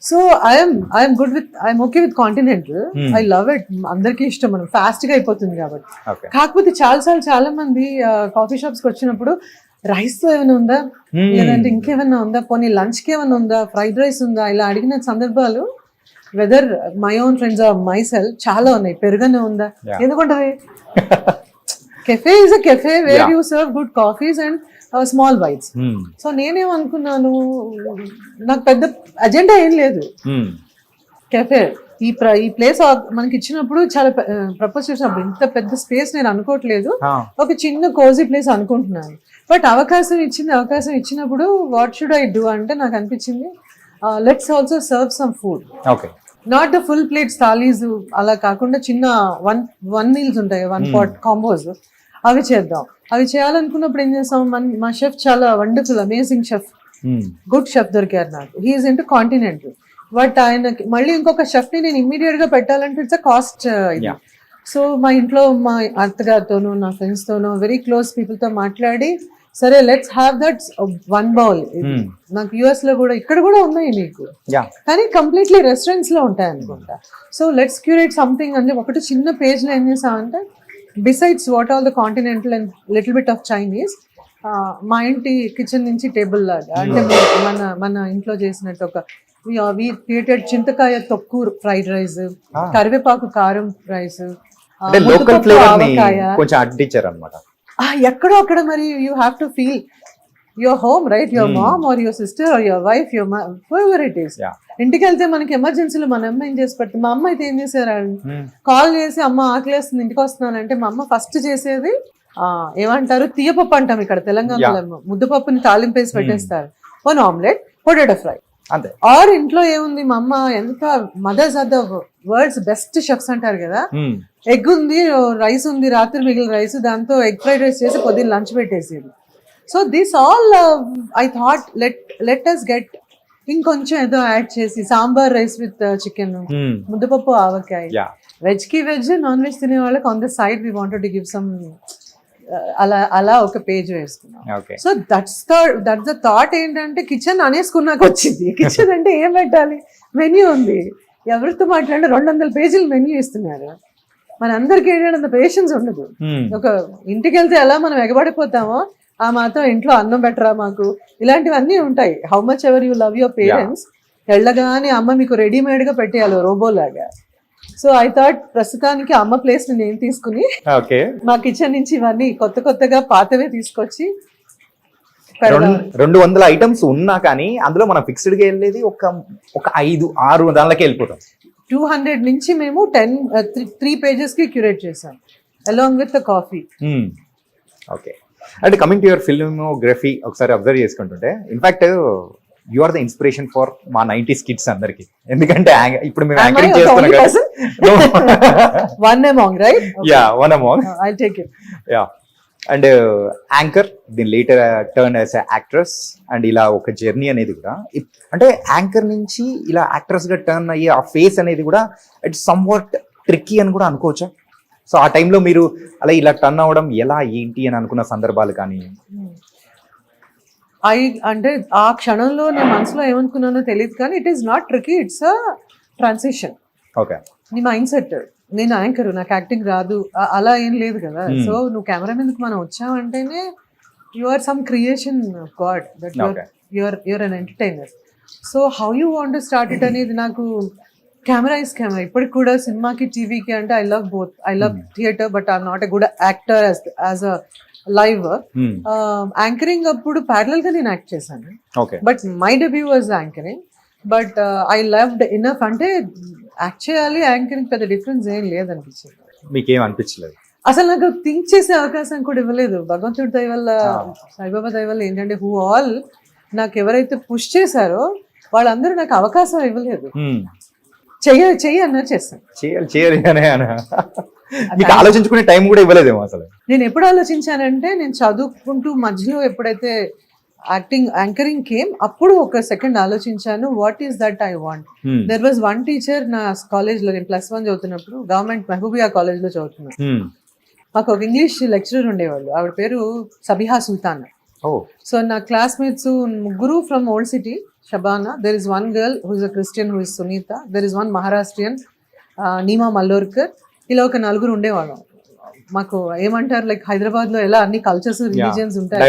So I'm good with, I'm okay with continental. I love it. అందరికీ ఇష్టం, మనం ఫాస్ట్ గా అయిపోతుంది కాబట్టి. కాకపోతే చాలా మంది కాఫీ షాప్స్ కి వచ్చినప్పుడు రైస్ తో ఏమైనా ఉందా, లేదంటే ఇంకేమైనా ఉందా, పోనీ లంచ్ కి ఏమైనా ఉందా, ఫ్రైడ్ రైస్ ఉందా, ఇలా అడిగిన సందర్భాలు whether my own friends or myself చాలా ఉన్నాయి. పెరుగనే ఉందా, ఎందుకుంటది? Cafe is a cafe where you serve good coffees and small bites. So నేనేమనుకున్నాను, నాకు పెద్ద అజెండా ఏం లేదు. కెఫే ఈ ప్లేస్ మనకి ఇచ్చినప్పుడు చాలా ప్రపోజ్ చేసినప్పుడు ఇంత పెద్ద స్పేస్ నేను అనుకోవట్లేదు, ఒక చిన్న కోజీ ప్లేస్ అనుకుంటున్నాను. బట్ అవకాశం ఇచ్చినప్పుడు వాట్ షుడ్ ఐ డూ అంటే నాకు అనిపించింది let's also serve some food. Not the full plates thalis అలా కాకుండా చిన్న వన్ మీల్స్ ఉంటాయి, 1 pot కాంబోస్, అవి చేద్దాం. అవి చేయాలనుకున్నప్పుడు ఏం చేస్తాం, మా షెఫ్ చాలా wonderful amazing chef, good chef దొరికారు నాకు. He's into continental. బట్ ఆయనకి మళ్ళీ ఇంకొక షెఫ్ ని నేను ఇమ్మీడియట్ గా పెట్టాలంటే ఇట్స్ అ కాస్ట్. సో మా ఇంట్లో మా అత్తగారితోనూ నా ఫ్రెండ్స్ తోనూ వెరీ క్లోజ్ పీపుల్ తో మాట్లాడి సరే లెట్స్ హ్యావ్ దట్ 1 bowl. నాకు యుఎస్ లో కూడా ఇక్కడ కూడా ఉన్నాయి మీకు, కానీ కంప్లీట్లీ రెస్టారెంట్స్ లో ఉంటాయి అనుకుంటా. సో లెట్స్ క్యూరేట్ సంథింగ్ అని ఒకటి చిన్న పేజ్ లో ఏం చేసామంటే besides what all the continental and little bit of Chinese, మా ఇంటి కిచెన్ నుంచి టేబుల్ లాగా, అంటే మన ఇంట్లో చేసినట్టు ఒక వి క్రియేటెడ్ చింతకాయ తొక్కు ఫ్రైడ్ రైస్, కరివేపాకు కారం రైస్, ఎక్కడో అక్కడ. మరి you have to feel your home, right? Your mom or your sister or your wife, whoever it is. ఇంటికి వెళ్తే మనకి ఎమర్జెన్సీలో మన అమ్మ ఏం చేసి పెడుతుంది. మా అమ్మ అయితే ఏం చేశారు, కాల్ చేసి అమ్మ ఆకలేస్తుంది ఇంటికి వస్తున్నానంటే మా అమ్మ ఫస్ట్ చేసేది ఏమంటారు, తీయపప్పు అంటాం ఇక్కడ తెలంగాణలో, ముద్దపప్పుని తాలింపేసి పెట్టేస్తారు, 1 omelette, పొటాటో ఫ్రై. ఆర్ ఇంట్లో ఏముంది, మా అమ్మ ఎంత mothers are the world's best chefs అంటారు కదా, ఎగ్ ఉంది, రైస్ ఉంది, రాత్రి మిగిలిన రైస్, దాంతో ఎగ్ ఫ్రైడ్ రైస్ చేసి పొద్దున్న lunch పెట్టేసేది. So this all I thought let us get ఇంకొంచెం ఏదో యాడ్ చేసి సాంబార్ రైస్ విత్ చికెన్, ముద్దపప్పు, ఆవకాయ, వెజ్ కి వెజ్, నాన్ వెజ్ తినే వాళ్ళకి on the side we wanted to give some అలా ఒక పేజ్ వేసుకున్నాం. Okay. So that's the thought ఏంటంటే కిచెన్ అనేసుకున్నాక వచ్చింది. కిచెన్ అంటే ఏం పెట్టాలి, మెన్యూ ఉంది, ఎవరితో మాట్లాడినా 200 పేజీలు మెన్యూ ఇస్తున్నారు. మన అందరికి ఏంటంటే అంత పేషెన్స్ ఉండదు. ఒక ఇంటికి వెళ్తే ఎలా మనం ఎగబడిపోతామో ఆ మాత్రం ఇంట్లో అన్నం పెట్టరా మాకు, ఇలాంటివన్నీ ఉంటాయి. How much ever you love your parents, వెళ్ళగానే అమ్మ మీకు రెడీమేడ్ గా పెట్టేయాలి రోబోలాగా. సో ఐ థాట్ ప్రస్తుతానికి అమ్మ ప్లేస్ ని నేను తీసుకుని ఓకే. మా కిచెన్ నుంచి ఇవన్నీ కొత్తగా పాతవే తీసుకొచ్చి 200 ఐటమ్స్ ఉన్నా కానీ అందులో మనం ఫిక్స్డ్ గా వెళ్ళేది ఒక 5-6 దానిలోకి వెళ్ళిపోతాం. 200 నుంచి మేము 3 పేజెస్ కి క్యూరేట్ చేసాం along with the coffee. Okay. అంటే కమింగ్ టు యువర్ ఫిల్మోగ్రఫీ ఒకసారి అబ్జర్వ్ చేసుకుంటుంటే in fact you are the inspiration for మా 90s కిడ్స్ అందరికి. ఎందుకంటే ఇప్పుడు మేము యాంకరింగ్ చేస్తున్నాం కదా. One among, right? Okay. Yeah, one among. I'll take it. Yeah. And anchor దీని later turn as actress and ఇలా ఒక జర్నీ అనేది కూడా అంటే యాంకర్ నుంచి ఇలా యాక్ట్రెస్ గా టర్న్ అయ్యే ఆ ఫేస్ అనేది కూడా ఇట్స్ సమ్వాట్ ట్రిక్కీ అని కూడా అనుకోవచ్చా? సో ఆ టైంలో మీరు అలా ఇలా టర్న్ అవ్వడం ఎలా ఏంటి అని అనుకున్న సందర్భాలు కానీ? అంటే ఆ క్షణంలో నేను మనసులో ఏమనుకున్నానో తెలియదు కానీ it is not tricky, it's a transition. Okay. నీ మైండ్ సెట్, నేను యాంకర్ నాకు యాక్టింగ్ రాదు అలా ఏం లేదు కదా. సో నువ్వు కెమెరా మీదకి మనం వచ్చావంటేనే you are some creation of God, that your an entertainer. So how you want to start it అనేది నాకు కెమెరా ఇస్ కెమెరా. ఇప్పటికి కూడా సినిమాకి టీవీకి అంటే I love both. I love theatre but I'm not a good actor as a live. Anchoring అప్పుడు ప్యారలల్ గా నేను యాక్ట్ చేశాను, but my debut was anchoring. But I loved enough, అంటే యాక్ట్ చేయాలి యాంకరింగ్ పెద్ద డిఫరెన్స్ ఏం లేదనిపించింది. మీకేం అనిపించలేదు? అసలు నాకు థింక్ చేసే అవకాశం కూడా ఇవ్వలేదు. భగవంతుడి దయ వల్ల, సాయిబాబా దయ వల్ల ఏంటంటే హూ ఆల్ నాకు ఎవరైతే పుష్ చేశారో వాళ్ళందరూ నాకు అవకాశం ఇవ్వలేదు. చెయ్యి అన్నారు, చేస్తాను. చేయాలి మీకు ఆలోచించుకునే టైం కూడా ఇవ్వలేదేమో అసలు. నేను ఎప్పుడు ఆలోచించానంటే నేను చదువుకుంటూ మధ్యలో ఎప్పుడైతే యాంకరింగ్ కేమ్ అప్పుడు ఒక సెకండ్ ఆలోచించాను, what is that I want. There was one teacher నా కాలేజ్ లో, నేను +1 చదువుతున్నప్పుడు గవర్నమెంట్ మహబూబియా కాలేజ్ లో చదువుతున్నాను. మాకు ఒక ఇంగ్లీష్ లెక్చరర్ ఉండేవాళ్ళు, ఆవిడ పేరు సబిహా సుల్తాన్. సో నా క్లాస్మేట్స్ ముగ్గురు from old city, Shabana, there is one girl who is a Christian who is Sunita, there is one Maharashtrian Neema Mallorkar, ఇలా ఒక 4 ఉండేవాళ్ళం. మాకు ఏమంటారు లైక్ హైదరాబాద్ లో ఎలా అన్ని కల్చర్స్ రిలీజియన్స్ ఉంటాయి,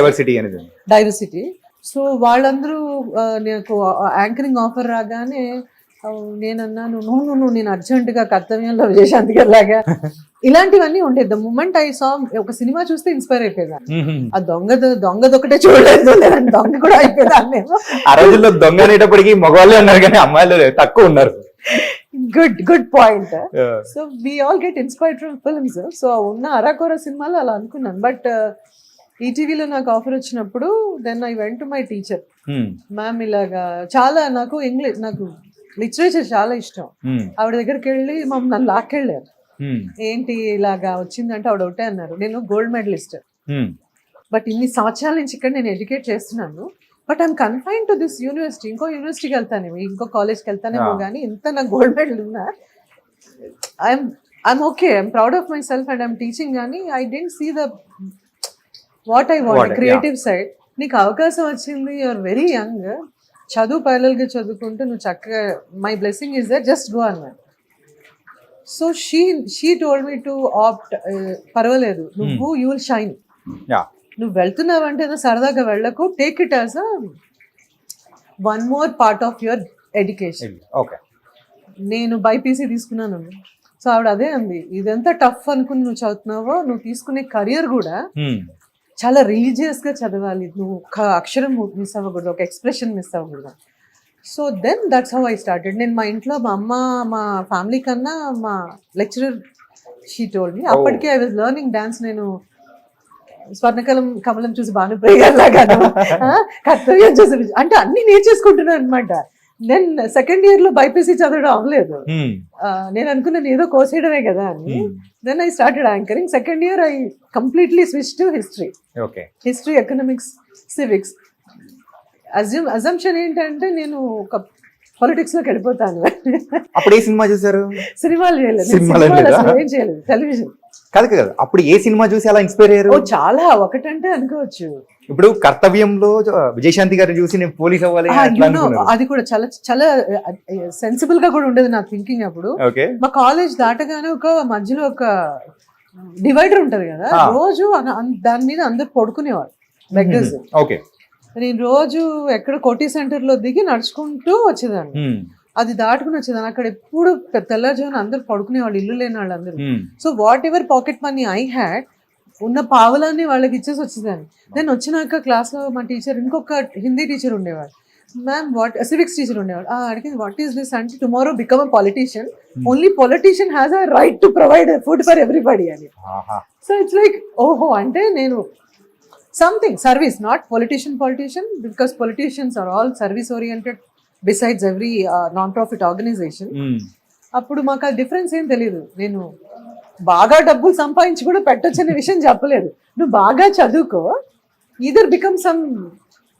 డైవర్సిటీ. సో వాళ్ళందరూ నాకు యాంకరింగ్ ఆఫర్ రాగానే నేను అన్నాను, నువ్వు నేను అర్జెంట్ గా కర్తవ్యంలో విజయశాంతి గారి లాగా ఇలాంటివన్నీ ఉండేది. ద మూమెంట్ ఐ సా ఒక సినిమా చూస్తే ఇన్స్పైర్ అయిపోయేదాన్ని. ఆ దొంగదొకటే చూడలేదు, లేదంటే దొంగ కూడా అయిపోయేదాన్ని. ఆ రోజుల్లో దొంగ అనేటప్పటికి మగవాళ్ళే ఉన్నారు కానీ అమ్మాయిలు తక్కువ ఉన్నారు. Good point. So we all get inspired from films. So ఉన్న అరాకొర సినిమాలో అలా అనుకున్నాను. బట్ ఈటీవీలో నాకు ఆఫర్ వచ్చినప్పుడు then I went to my teacher, ma'am ఇలాగా చాలా నాకు ఇంగ్లీష్, నాకు లిటరేచర్ చాలా ఇష్టం. ఆవిడ దగ్గరికి వెళ్ళి నన్ను లాక్కెళ్ళారు. ఏంటి ఇలాగా వచ్చిందంటే ఆవిడ ఒకటే అన్నారు, నేను గోల్డ్ మెడలిస్ట్, బట్ ఇన్ని సంవత్సరాల నుంచి ఇక్కడ నేను ఎడ్యుకేట్ చేస్తున్నాను, but I'm confined to this university. ఇంకో యూనివర్సిటీకి వెళ్తానేమో, ఇంకో కాలేజ్కి వెళ్తానేమో, కానీ ఇంత నాకు గోల్డ్ మెడల్ ఉన్నా I'm okay, I'm proud of myself and I'm teaching. కానీ I don't see the what I want, creative side. నీకు అవకాశం వచ్చింది, యూఆర్ వెరీ యంగ్, చదువు ప్యారలల్గా చదువుకుంటూ నువ్వు చక్కగా, my blessing is that, just go అన్నారు. So she told me to opt, పర్వాలేదు నువ్వు, యూ విల్ షైన్. నువ్వు వెళ్తున్నావంటే సరదాగా వెళ్ళకు, take it as a one more part of your education. నేను బైపీసీ తీసుకున్నాను. సో ఆవిడ అదే అంది, ఇదంతా టఫ్ అనుకుని నువ్వు చదువుతున్నావో, నువ్వు తీసుకునే కెరియర్ కూడా చాలా రిలీజియస్ గా చదవాలి, నువ్వు ఒక అక్షరం మిస్ అవ్వకూడదు, ఒక ఎక్స్ప్రెషన్ మిస్ అవ్వకూడదు. So then that's how I started. నేను మా ఇంట్లో మా అమ్మ, మా ఫ్యామిలీ కన్నా మా లెక్చరర్ షీ టోల్డ్ మీ. అప్పటికే ఐ వాజ్ లెర్నింగ్ డాన్స్. నేను కమలం చూసి భానుప్రియలాగా, కర్తవ్యం చూసి, అంటే అన్ని నేర్చేసుకుంటున్నాను అనమాట. దెన్ సెకండ్ ఇయర్ లో బైపీసీ చదవడం అవ్వలేదు. నేను అనుకున్నాను ఏదో కోర్స్ చేయడమే కదా అని. Then I started anchoring. Second year I completely switch to history, economics, civics. Assumption ఏంటంటే నేను ఒక పాలిటిక్స్ లోకి వెళ్ళిపోతాను. అప్పుడు ఏ సినిమా చూసారు? సినిమాలు చేయలేదు, సినిమాలు సినిమాలు లేదా? అసలు ఏం చేయలేదు, టెలివిజన్. కాదు కదా, అప్పుడు ఏ సినిమా చూసి అలా ఇన్స్పైర్ అయ్యారు? ఓ చాలా, ఒకటంటే అనుకోవచ్చు. ఇప్పుడు కర్తవ్యంలో విజయశాంతి గారిని చూసి నేను పోలీస్ అవ్వాలి Ah, అట్లా you know, అనుకున్నారు. అది కూడా చాలా చాలా సెన్సిబుల్ గా కూడా ఉండేది నా థింకింగ్ అప్పుడు. ఓకే. మా కాలేజ్ దాటగానే ఒక మధ్యలో ఒక డివైడర్ ఉంటది కదా, Ah. రోజు దాని మీద అందరు పడుకునేవారు బెగ్గర్స్. ఓకే. నేను రోజు ఎక్కడ కోటి సెంటర్ లో దిగి నడుచుకుంటూ వచ్చేదాన్ని, అది దాటుకుని వచ్చేదాన్ని. అక్కడ ఎప్పుడు తెల్లజామున అందరు పడుకునేవాళ్ళు, ఇల్లు లేని వాళ్ళు అందరూ. So what ever pocket money I had, ఉన్న పావులాన్ని వాళ్ళకి ఇచ్చేసి వచ్చేదాన్ని. నేను వచ్చినాక క్లాస్ లో మా టీచర్, ఇంకొక హిందీ టీచర్ ఉండేవాడు, మ్యామ్ సివిక్స్ టీచర్ ఉండేవాడు, అడిగింది వాట్ ఈస్ దిస్ అంటే, tomorrow become a politician, only politician has a right to provide food for everybody అని. సో ఇట్స్ లైక్ ఓహో, అంటే నేను something service, not politician because politicians are all service oriented besides every non profit organisation. అప్పుడు మాకు ఆ డిఫరెన్స్ ఏం తెలియదు. నేను బాగా డబ్బులు సంపాదించి కూడా పెట్టొచ్చనే విషయం చెప్పలేదు. నువ్వు బాగా చదువుకో, either become some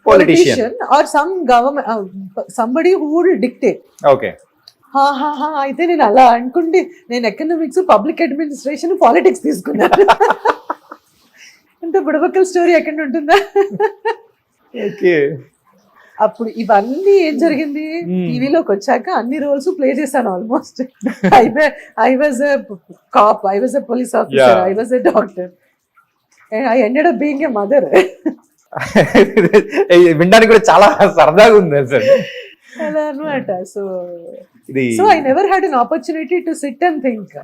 politician are some government somebody who will dictate. Okay. అయితే నేను అలా అనుకుంటే నేను ఎకనామిక్స్, పబ్లిక్ అడ్మినిస్ట్రేషన్, పాలిటిక్స్ తీసుకున్నాను. అంటే బుడబక్కల స్టోరీ ఎక్కడ ఉంటుందా? ఓకే. అప్పుడు ఇవన్నీ ఏం జరిగింది, టీవీలోకి వచ్చాక అన్ని రోల్స్ ప్లే చేశాను almost. I was a cop, I was a police officer, I was a doctor, I ended up being a mother. వినడానికి కూడా చాలా సరదాగా ఉంది అసలు. అలా అనమాట. సో ఇది I never had an opportunity to SIT and think.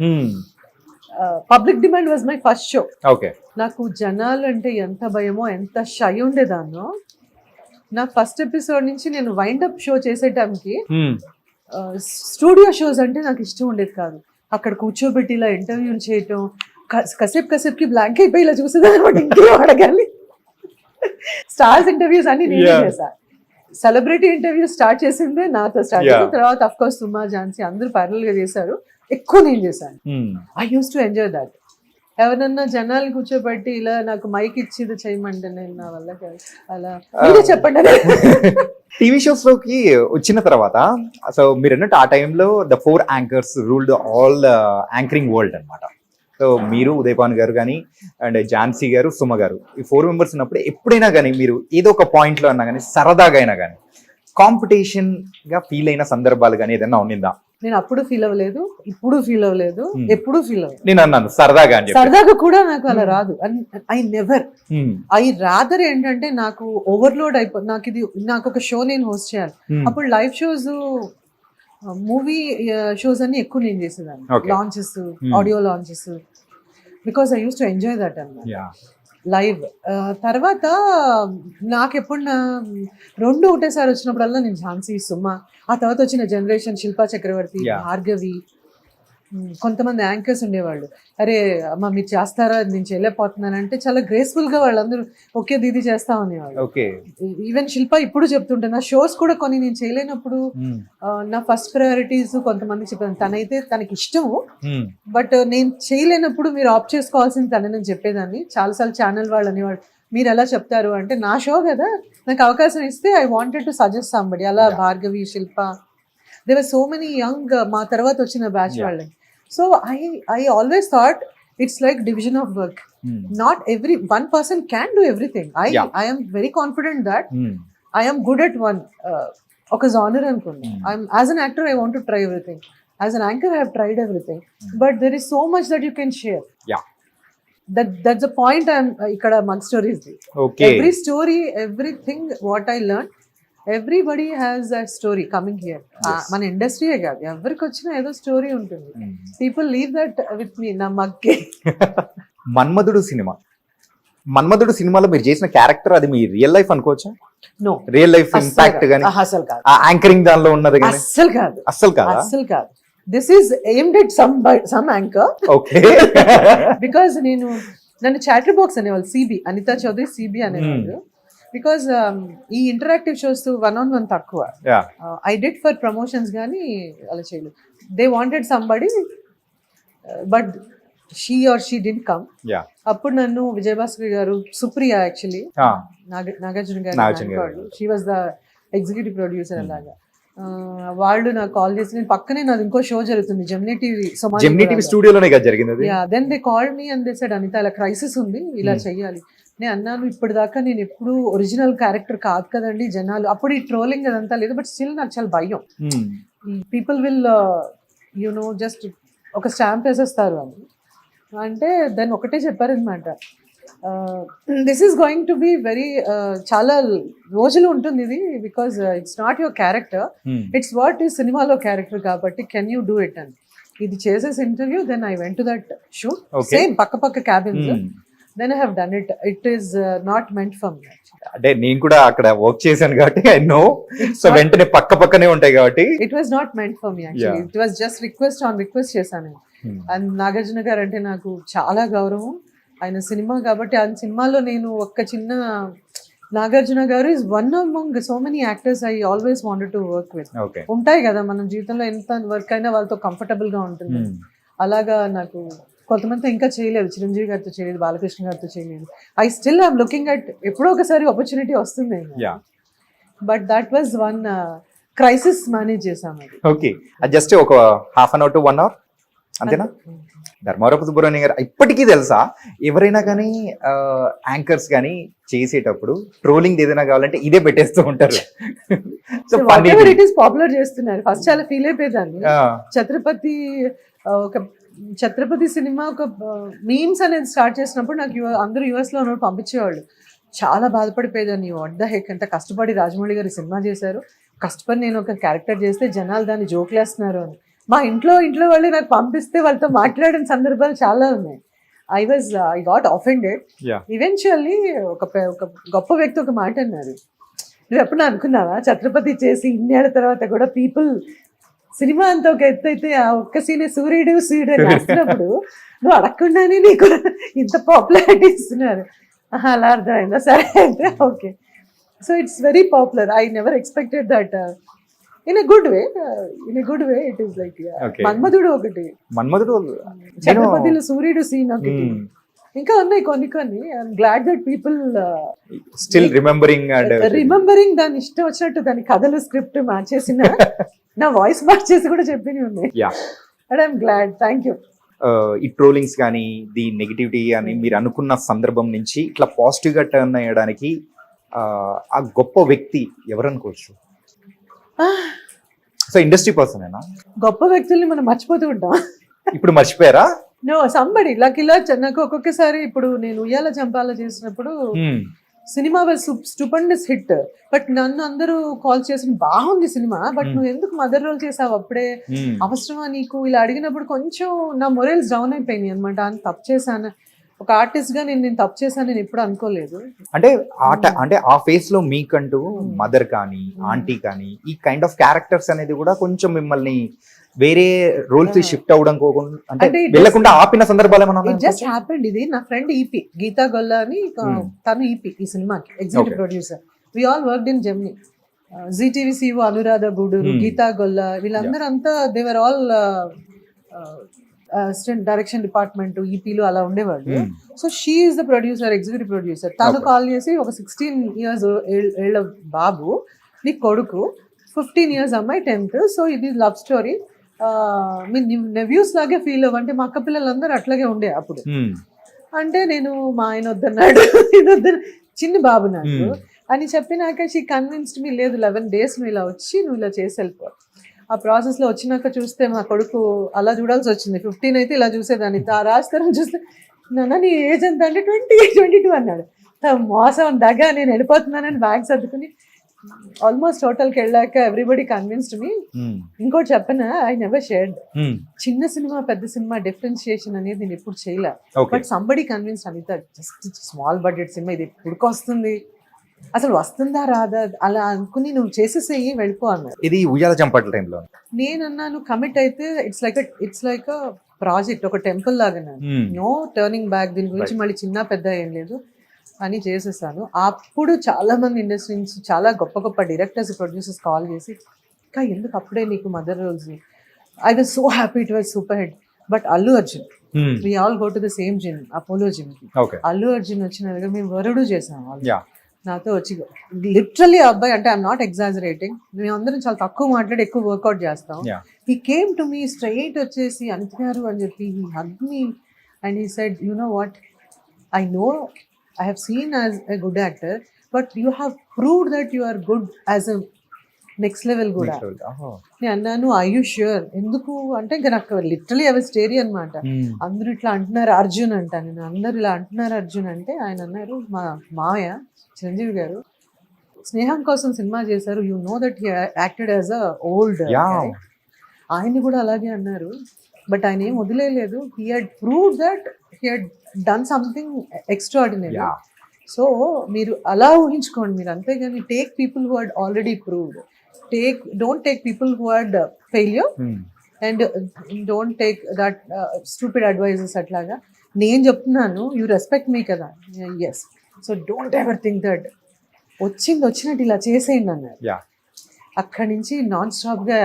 Public demand was my first show. Okay. నాకు జనాలు అంటే ఎంత భయమో, ఎంత షై ఉండేదాన్నో. నా ఫస్ట్ ఎపిసోడ్ నుంచి నేను వైండ్ అప్ షో చేసే టైంకి స్టూడియో షోస్ అంటే నాకు ఇష్టం ఉండేది కాదు. అక్కడ కూర్చోబెట్టి ఇలా ఇంటర్వ్యూలు చేయటం, కసేపుకి బ్లాంక్ అయిపోయి ఇలా చూసేదాన్ని అనమాట, ఇంకేం అడగాలి. స్టార్స్ ఇంటర్వ్యూస్ అన్ని నేనే చేశా. సెలబ్రిటీ ఇంటర్వ్యూ స్టార్ట్ చేసిందే నాతో స్టార్ట్ చేసిన తర్వాత అఫ్ కోర్స్ సుమా, ఝాన్సీ అందరూ ప్యారల్ గా చేశారు, ఎక్కువ నేను చేశాను. I use to enjoy that. ఎవరన్నా జనాలు కూర్చోబెట్టి ఇలా నాకు మైక్ ఇచ్చి ఇది చేయమంటే నేను నా వల్ల కాదు. అలా మీరే చెప్పండి. టీవీ షోస్ లోకి వచ్చిన తర్వాత సో మీరు అన్నట్టు ఆ టైంలో the 4 anchors ruled all anchoring world అన్నమాట. సో మీరు ఉదయపాన్ గారు కానీ అండ్ ఝాన్సీ గారు, సుమ గారు, ఈ 4 మెంబర్స్ ఉన్నప్పుడు ఎప్పుడైనా కానీ మీరు ఏదో ఒక పాయింట్ లో అన్నా కానీ సరదాగా అయినా కానీ కాంపిటీషన్ గా ఫీల్ అయిన సందర్భాలు కానీ ఏదైనా ఉన్నిందా? నేను అప్పుడు ఫీల్ అవ్వలేదు, ఇప్పుడు ఫీల్ అవ్వలేదు, ఎప్పుడు ఫీల్ అవ్వలేదు. నేను అన్నాను సరదాగా అని చెప్పి. సరదాగా కూడా నాకు అలా రాదు. ఐ నెవర్, ఐ రాదర్ ఏంటంటే నాకు ఓవర్లోడ్ అయిపోతుంది. నాకు ఒక షో నేను హోస్ట్ చేయాలి. అప్పుడు లైవ్ షోస్, మూవీ షోస్ అన్ని ఎక్కువ నేను చేసేదాన్ని, launches, audio launches, because I use to enjoy that అన్నమాట లైవ్. తర్వాత నాకు ఎప్పుడు రెండు ఒకటేసారి వచ్చినప్పుడల్లా నేను ఝాన్సీ, సుమ, ఆ తర్వాత వచ్చిన జనరేషన్ శిల్పా చక్రవర్తి, భార్గవి, కొంతమంది యాంకర్స్ ఉండేవాళ్ళు. అరే అమ్మ మీరు చేస్తారా, నేను చేయలేకపోతున్నానంటే చాలా గ్రేస్ఫుల్ గా వాళ్ళందరూ ఓకే దీది చేస్తా అనేవాళ్ళు. ఈవెన్ శిల్ప ఇప్పుడు చెప్తుంటే నా షోస్ కూడా కొన్ని నేను చేయలేనప్పుడు నా ఫస్ట్ ప్రయారిటీస్ కొంతమంది చెప్పాను. తనైతే తనకి ఇష్టము, బట్ నేను చేయలేనప్పుడు మీరు ఆప్ చేసుకోవాల్సింది తనని చెప్పేదాన్ని. చాలాసార్లు ఛానల్ వాళ్ళు అనేవాళ్ళు మీరు ఎలా చెప్తారు అంటే, నా షో కదా, నాకు అవకాశం ఇస్తే I wanted to suggest somebody. అలా భార్గవి, శిల్ప, there were so many young మా తర్వాత వచ్చిన బ్యాచ్ వాళ్ళని. So I always thought it's like division of work. Not one person can do everything. I am very confident that I am good at one ఒక genre అనుకున్నా. As an actor I want to try everything. As an anchor I have tried everything. But there is so much that you can share. That's the point ఇక్కడ మన stories. Every story, everything what I learned, everybody has a story coming here. మన ఇండస్ట్రీయే కాదు, ఎవరికి వచ్చినా ఏదో స్టోరీ ఉంటుంది. People leave that with me. నా మగ్గే మన్మధుడు సినిమాలో మీరు చేసిన క్యారెక్టర్ అది మీ రియల్ లైఫ్ అనుకోవచ్చా? నో, రియల్ లైఫ్ ఇంపాక్ట్ గానీ అసలు కాదు. యాంకరింగ్ దానిలో ఉన్నది కానీ అస్సలు కాదు. This is aimed at some anchor. Okay. Because నన్ను చాటర్ బాక్స్ అనేవాళ్ళు, సిబి, అనితా చౌదరి సిబి అనేవాళ్ళు. బికాజ్ ఈ ఇంటరాక్టివ్ షోస్ 1-on-1 తక్కువ. ఐ డిడ్ ఫర్ ప్రమోషన్స్ కానీ అలా చేయలేదు. They wanted somebody but she or she did come. అప్పుడు నన్ను విజయభాస్కర్ గారు, సుప్రియ యాక్చువల్లీ, నాగార్జున గారు, she was the executive producer. అలాగా వాళ్ళు నాకు కాల్ చేసి, నేను పక్కనే నాది ఇంకో షో జరుగుతుంది జెమినీ టీవీ జెమినీ టీవీ స్టూడియోలోనే కదా జరిగింది అది. Then they called me and they said Anitha ఇలా క్రైసిస్ ఉంది, ఇలా చెయ్యాలి. నేను అన్నాను ఇప్పటిదాకా నేను ఎప్పుడు ఒరిజినల్ క్యారెక్టర్ కాదు కదండి, జనాలు అప్పుడు ఈ ట్రోలింగ్ అదంతా లేదు, బట్ స్టిల్ నాకు చాలా భయం. పీపుల్ విల్ యునో జస్ట్ ఒక స్టాంప్ వేసేస్తారు అని అంటే. దాన్ని ఒకటే చెప్పారనమాట, this is going to be very చాలా రోజులు ఉంటుంది ఇది, because it's not your character, it's what ఈ సినిమాలో క్యారెక్టర్ కాబట్టి కెన్ యూ డూ ఇట్ అని. ఇది చేసేసి interview, then I went to that shoot, same పక్క cabins, then I have done it. It is not meant for me. అంటే నేను కూడా అక్కడ వర్క్ చేశాను కాబట్టి ఐ నో. సో వెంటనే పక్కనే ఉంటాయి కాబట్టి it was not meant for me actually. It was just request on request చేశాను. అండ్ నాగార్జున గారు అంటే నాకు చాలా గౌరవం. ఆయన సినిమా కాబట్టి ఆ సినిమాలో నేను ఒక చిన్న, నాగార్జున గారు is one among so many actors I always wanted to work with. ఉంటాయి కదా మనం జీవితంలో ఎంత వర్క్ అయినా వాళ్ళతో కంఫర్టబుల్ గా ఉంటుంది. అలాగా నాకు కొంతమంది ఇంకా చేయలేదు, చిరంజీవి గారితో చేయలేదు, బాలకృష్ణ గారితో చేయలేదు. I still I'm looking at ఎప్పుడో ఒకసారి ఆపర్చునిటీ వస్తుంది. But that was one crisis manage చేసాం అది. ఓకే, అది జస్ట్ ఒక half an hour to 1 hour అంతేనా? ధర్మావరపు సుబ్రహ్మణ్యం గారు ఇప్పటికీ తెలుసా, ఎవరైనా కానీ యాంకర్స్ కానీ చేసేటప్పుడు ట్రోలింగ్ ఏదైనా కావాలంటే ఇదే పెట్టేస్తూ ఉంటారు. సో ఇట్ ఈస్ పాపులర్ చేస్తున్నారు. ఫస్ట్ చాలా ఫీల్ అయిపోయేదాన్ని. ఛత్రపతి సినిమా ఒక మీమ్స్ అనేది స్టార్ట్ చేసినప్పుడు నాకు అందరూ యుఎస్ లో ఉన్నప్పుడు పంపించేవాళ్ళు. చాలా బాధపడిపోయేదాన్ని. వాట్ ద హెక్, ఎంత కష్టపడి రాజమౌళి గారు సినిమా చేశారు, కష్టపడి నేను ఒక క్యారెక్టర్ చేస్తే జనాలు దాన్ని జోకులేస్తున్నారు అని. మా ఇంట్లో వాళ్ళు నాకు పంపిస్తే వాళ్ళతో మాట్లాడిన సందర్భాలు చాలా ఉన్నాయి. I got ఆఫెండెడ్. ఈవెన్చువల్లీ ఒక గొప్ప వ్యక్తి ఒక మాట అన్నారు, నువ్వు ఎప్పుడు అనుకున్నావా ఛత్రపతి చేసి ఇన్నేళ్ల తర్వాత కూడా పీపుల్ సినిమా అంతా ఒక ఎత్తు అయితే ఆ ఒక్క సీనే సూర్యుడు అని రాస్తున్నప్పుడు నువ్వు అడగకుండానే నీకు ఇంత పాపులారిటీ ఇస్తున్నారు. అలా అర్థమైందా? సరే అయితే okay. So it's very popular. I never expected that. In a good way it is like Manmadhudu ఒకటి, ఛత్రపతిలో సూర్యుడు సీన్ ఒకటి, ఇంకా ఉన్నాయి కొన్ని. I'm glad that people still remembering దాని ఇష్టం వచ్చినట్టు దాని కథలు స్క్రిప్ట్ మార్చేసిన నా వాయిస్ మార్చేసి కూడా చెప్పినవి ఉన్నాయి. And I'm glad. Thank you. ఈ ట్రోలింగ్స్ కానీ ది నెగిటివిటీ అని మీరు అనుకున్న సందర్భం నుంచి ఇట్లా పాజిటివ్ గా టర్న్ అయ్యడానికి ఆ గొప్ప వ్యక్తి ఎవరు అనుకోవచ్చు? సో ఇండస్ట్రీ పర్సన్ ఏనా? గొప్ప వ్యక్తుల్ని మనం మర్చిపోతూ ఉంటాం. ఇప్పుడు మర్చిపోయారా? నో, సంబడి లైక్ ఇలా నాకు ఒక్కొక్కసారి ఇప్పుడు నేను ఉయ్యాల చంపాల చేసినప్పుడు cinema was stupendous hit, but నన్ను అందరూ కాల్ చేసి బాగుంది సినిమా, బట్ నువ్వు ఎందుకు మదర్ రోల్ చేసావు అప్పుడే, అవసరమా నీకు, ఇలా అడిగినప్పుడు కొంచెం నా మొరల్స్ డౌన్ అయిపోయినాయి అనమాట. అని తప్పు చేశాను, ఒక ఆర్టిస్ట్ గా నేను తప్పు చేశాను నేను ఎప్పుడు అనుకోలేదు. అంటే ఆ ఫేస్ లో మీకంటూ మదర్ కానీ ఆంటీ కానీ ఈ కైండ్ ఆఫ్ క్యారెక్టర్స్ అనేది కూడా కొంచెం మిమ్మల్ని వేరే రోల్స్ షిఫ్ట్ అవడం అంటే వెళ్ళకుండా ఆపిన సందర్భాలు ఏమన్నా? Just happened. ఇది నా ఫ్రెండ్ ఈపీ గీతా గొల్లా అని, తను ఈపీ ఈ సినిమాకి executive producer. We all worked in Gemini. Zee TV CEO Anuradha Guduru, Geetha Golla, వీళ్ళందరూ అంతా they were all assistant direction department ఈపీలు అలా ఉండేవాళ్ళు. So she is the producer, executive producer. తను కాల్ చేసి ఒక 16 years ఏళ్ళ బాబు, నీ కొడుకు 15 years అమ్మాయి 10th, సో ఇది లవ్ స్టోరీ, మీ నెవ్యూస్ లాగే ఫీల్ అవ్వంటే మా అక్క పిల్లలందరూ అట్లాగే ఉండే అప్పుడు. అంటే నేను మా ఆయన వద్దన్నాడు, ఇది వద్ద, చిన్న బాబు నాకు అని చెప్పినాక షీ కన్విన్స్డ్ మీ, లేదు 11 days నువ్వు ఇలా వచ్చి నువ్వు ఇలా చేసి వెళ్ళిపో. ఆ ప్రాసెస్ లో వచ్చినాక చూస్తే మా కొడుకు అలా చూడాల్సి వచ్చింది. 15 అయితే ఇలా చూసేదాన్ని, రాజతరం చూస్తే నాన్న నీ ఏజ్ ఎంత అంటే 22 అన్నాడు. మోసం దగ్గర నేను వెళ్ళిపోతున్నానని బ్యాగ్ సర్దుకుని ఆల్మోస్ట్ హోటల్కి వెళ్ళాక ఎవ్రీబడి కన్విన్స్డ్ మీ. ఇంకోటి చెప్పనా, ఐ నెవర్ షేర్డ్ చిన్న సినిమా పెద్ద సినిమా డిఫరెన్షియేషన్ అనేది నేను ఎప్పుడు చేయలే. But somebody convinced Anitha, just small budget cinema ఇది ఎప్పుడుకు వస్తుంది, అసలు వస్తుందా రాదా అలా అనుకుని నువ్వు చేసేసేయి వెళ్ళిపో అన్నారు. ఇది ఉయ్యాల చంపట్ల టైంలో నేను అన్నాను కమిట్ అయితే ఇట్స్ లైక్ ప్రాజెక్ట్, ఒక టెంపుల్ లాగా, నో టర్నింగ్ బ్యాక్, దీని గురించి మళ్ళీ చిన్న పెద్ద ఏం లేదు అని చేసేసాను. అప్పుడు చాలా మంది ఇండస్ట్రీ నుంచి చాలా గొప్ప గొప్ప డైరెక్టర్స్, ప్రొడ్యూసర్స్ కాల్ చేసి, ఇంకా ఎందుకు అప్పుడే నీకు mother roles, I was so happy, it was super hit. But Allu Arjun, we all go to the same gym, Apollo gym కి. అల్లు అర్జున్ వచ్చిన దగ్గర మేము వరుడు చేసాం. నాతో వచ్చి లిటరలీ అబ్బాయి అంటే ఐఎమ్ నాట్ ఎగ్జాజరేటింగ్, మేమందరం చాలా తక్కువ మాట్లాడి ఎక్కువ వర్కౌట్ చేస్తాం. Yeah. He came to me straight వచ్చేసి అంటున్నారు అని చెప్పి he hug me and he said you know what, I know I have seen as a good actor but you have proved that you are good as a next level కూడా. నేను అన్నాను ఐ యూ ష్యూర్, ఎందుకు అంటే ఇంకా నాకు లిటరలీ అవి స్టేరీ అనమాట. అందరూ ఇట్లా అంటున్నారు అర్జున్ అంట, నేను అందరు ఇలా అంటున్నారు అర్జున్ అంటే ఆయన అన్నారు మా మావయ్య చిరంజీవి గారు స్నేహం కోసం సినిమా చేశారు, you know that he acted as a old, ఆయన్ని కూడా అలాగే అన్నారు బట్ ఆయన ఏం వదిలేదు, he had prove that he had done something extraordinary. So మీరు అలా ఊహించుకోండి మీరు, అంతేగాని take people who had already proved, don't take people who had failure and don't take that stupid advices. అట్లాగా నేను చెప్తున్నాను, యూ రెస్పెక్ట్ మీ కదా, yes, so don't ever think that వచ్చినట్టు ఇలా చేసేయండి అన్నారు. అక్కడి నుంచి నాన్ స్టాప్ గా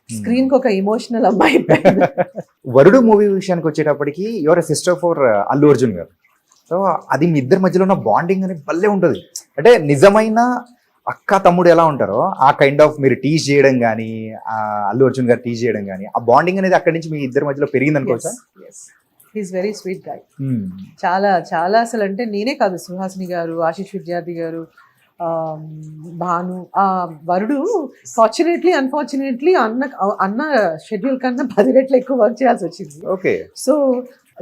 స్క్రీన్ కి ఒక ఎమోషనల్ అమ్మాయి. వరుడు మూవీ విషయానికి వచ్చేటప్పటికి your sister for Allu Arjun గారు. సో అది మీ ఇద్దరి మధ్యలో ఉన్న బాండింగ్ అనేది భలే ఉంటుంది. అంటే నిజమైన అక్క తమ్ముడు ఎలా ఉంటారో ఆ కైండ్ ఆఫ్ మీరు టీజ్ చేయడం కానీ, అల్లు అర్జున్ గారు టీజ్ చేయడం కానీ, ఆ బాండింగ్ అనేది అక్కడి నుంచి మీ ఇద్దరి మధ్యలో పెరిగింది అనుకోవచ్చా? He's very sweet guy. చాలా చాలా అసలు అంటే నేనే కాదు, సుహాసిని గారు, ఆశిష్ విద్యార్థి గారు, భాను, ఆ వరుడు ఫార్చునేట్లీ అన్ఫార్చునేట్లీ అన్న షెడ్యూల్ కన్నా 10 రెట్లు ఎక్కువ వర్క్ చేయాల్సి వచ్చింది. Okay. So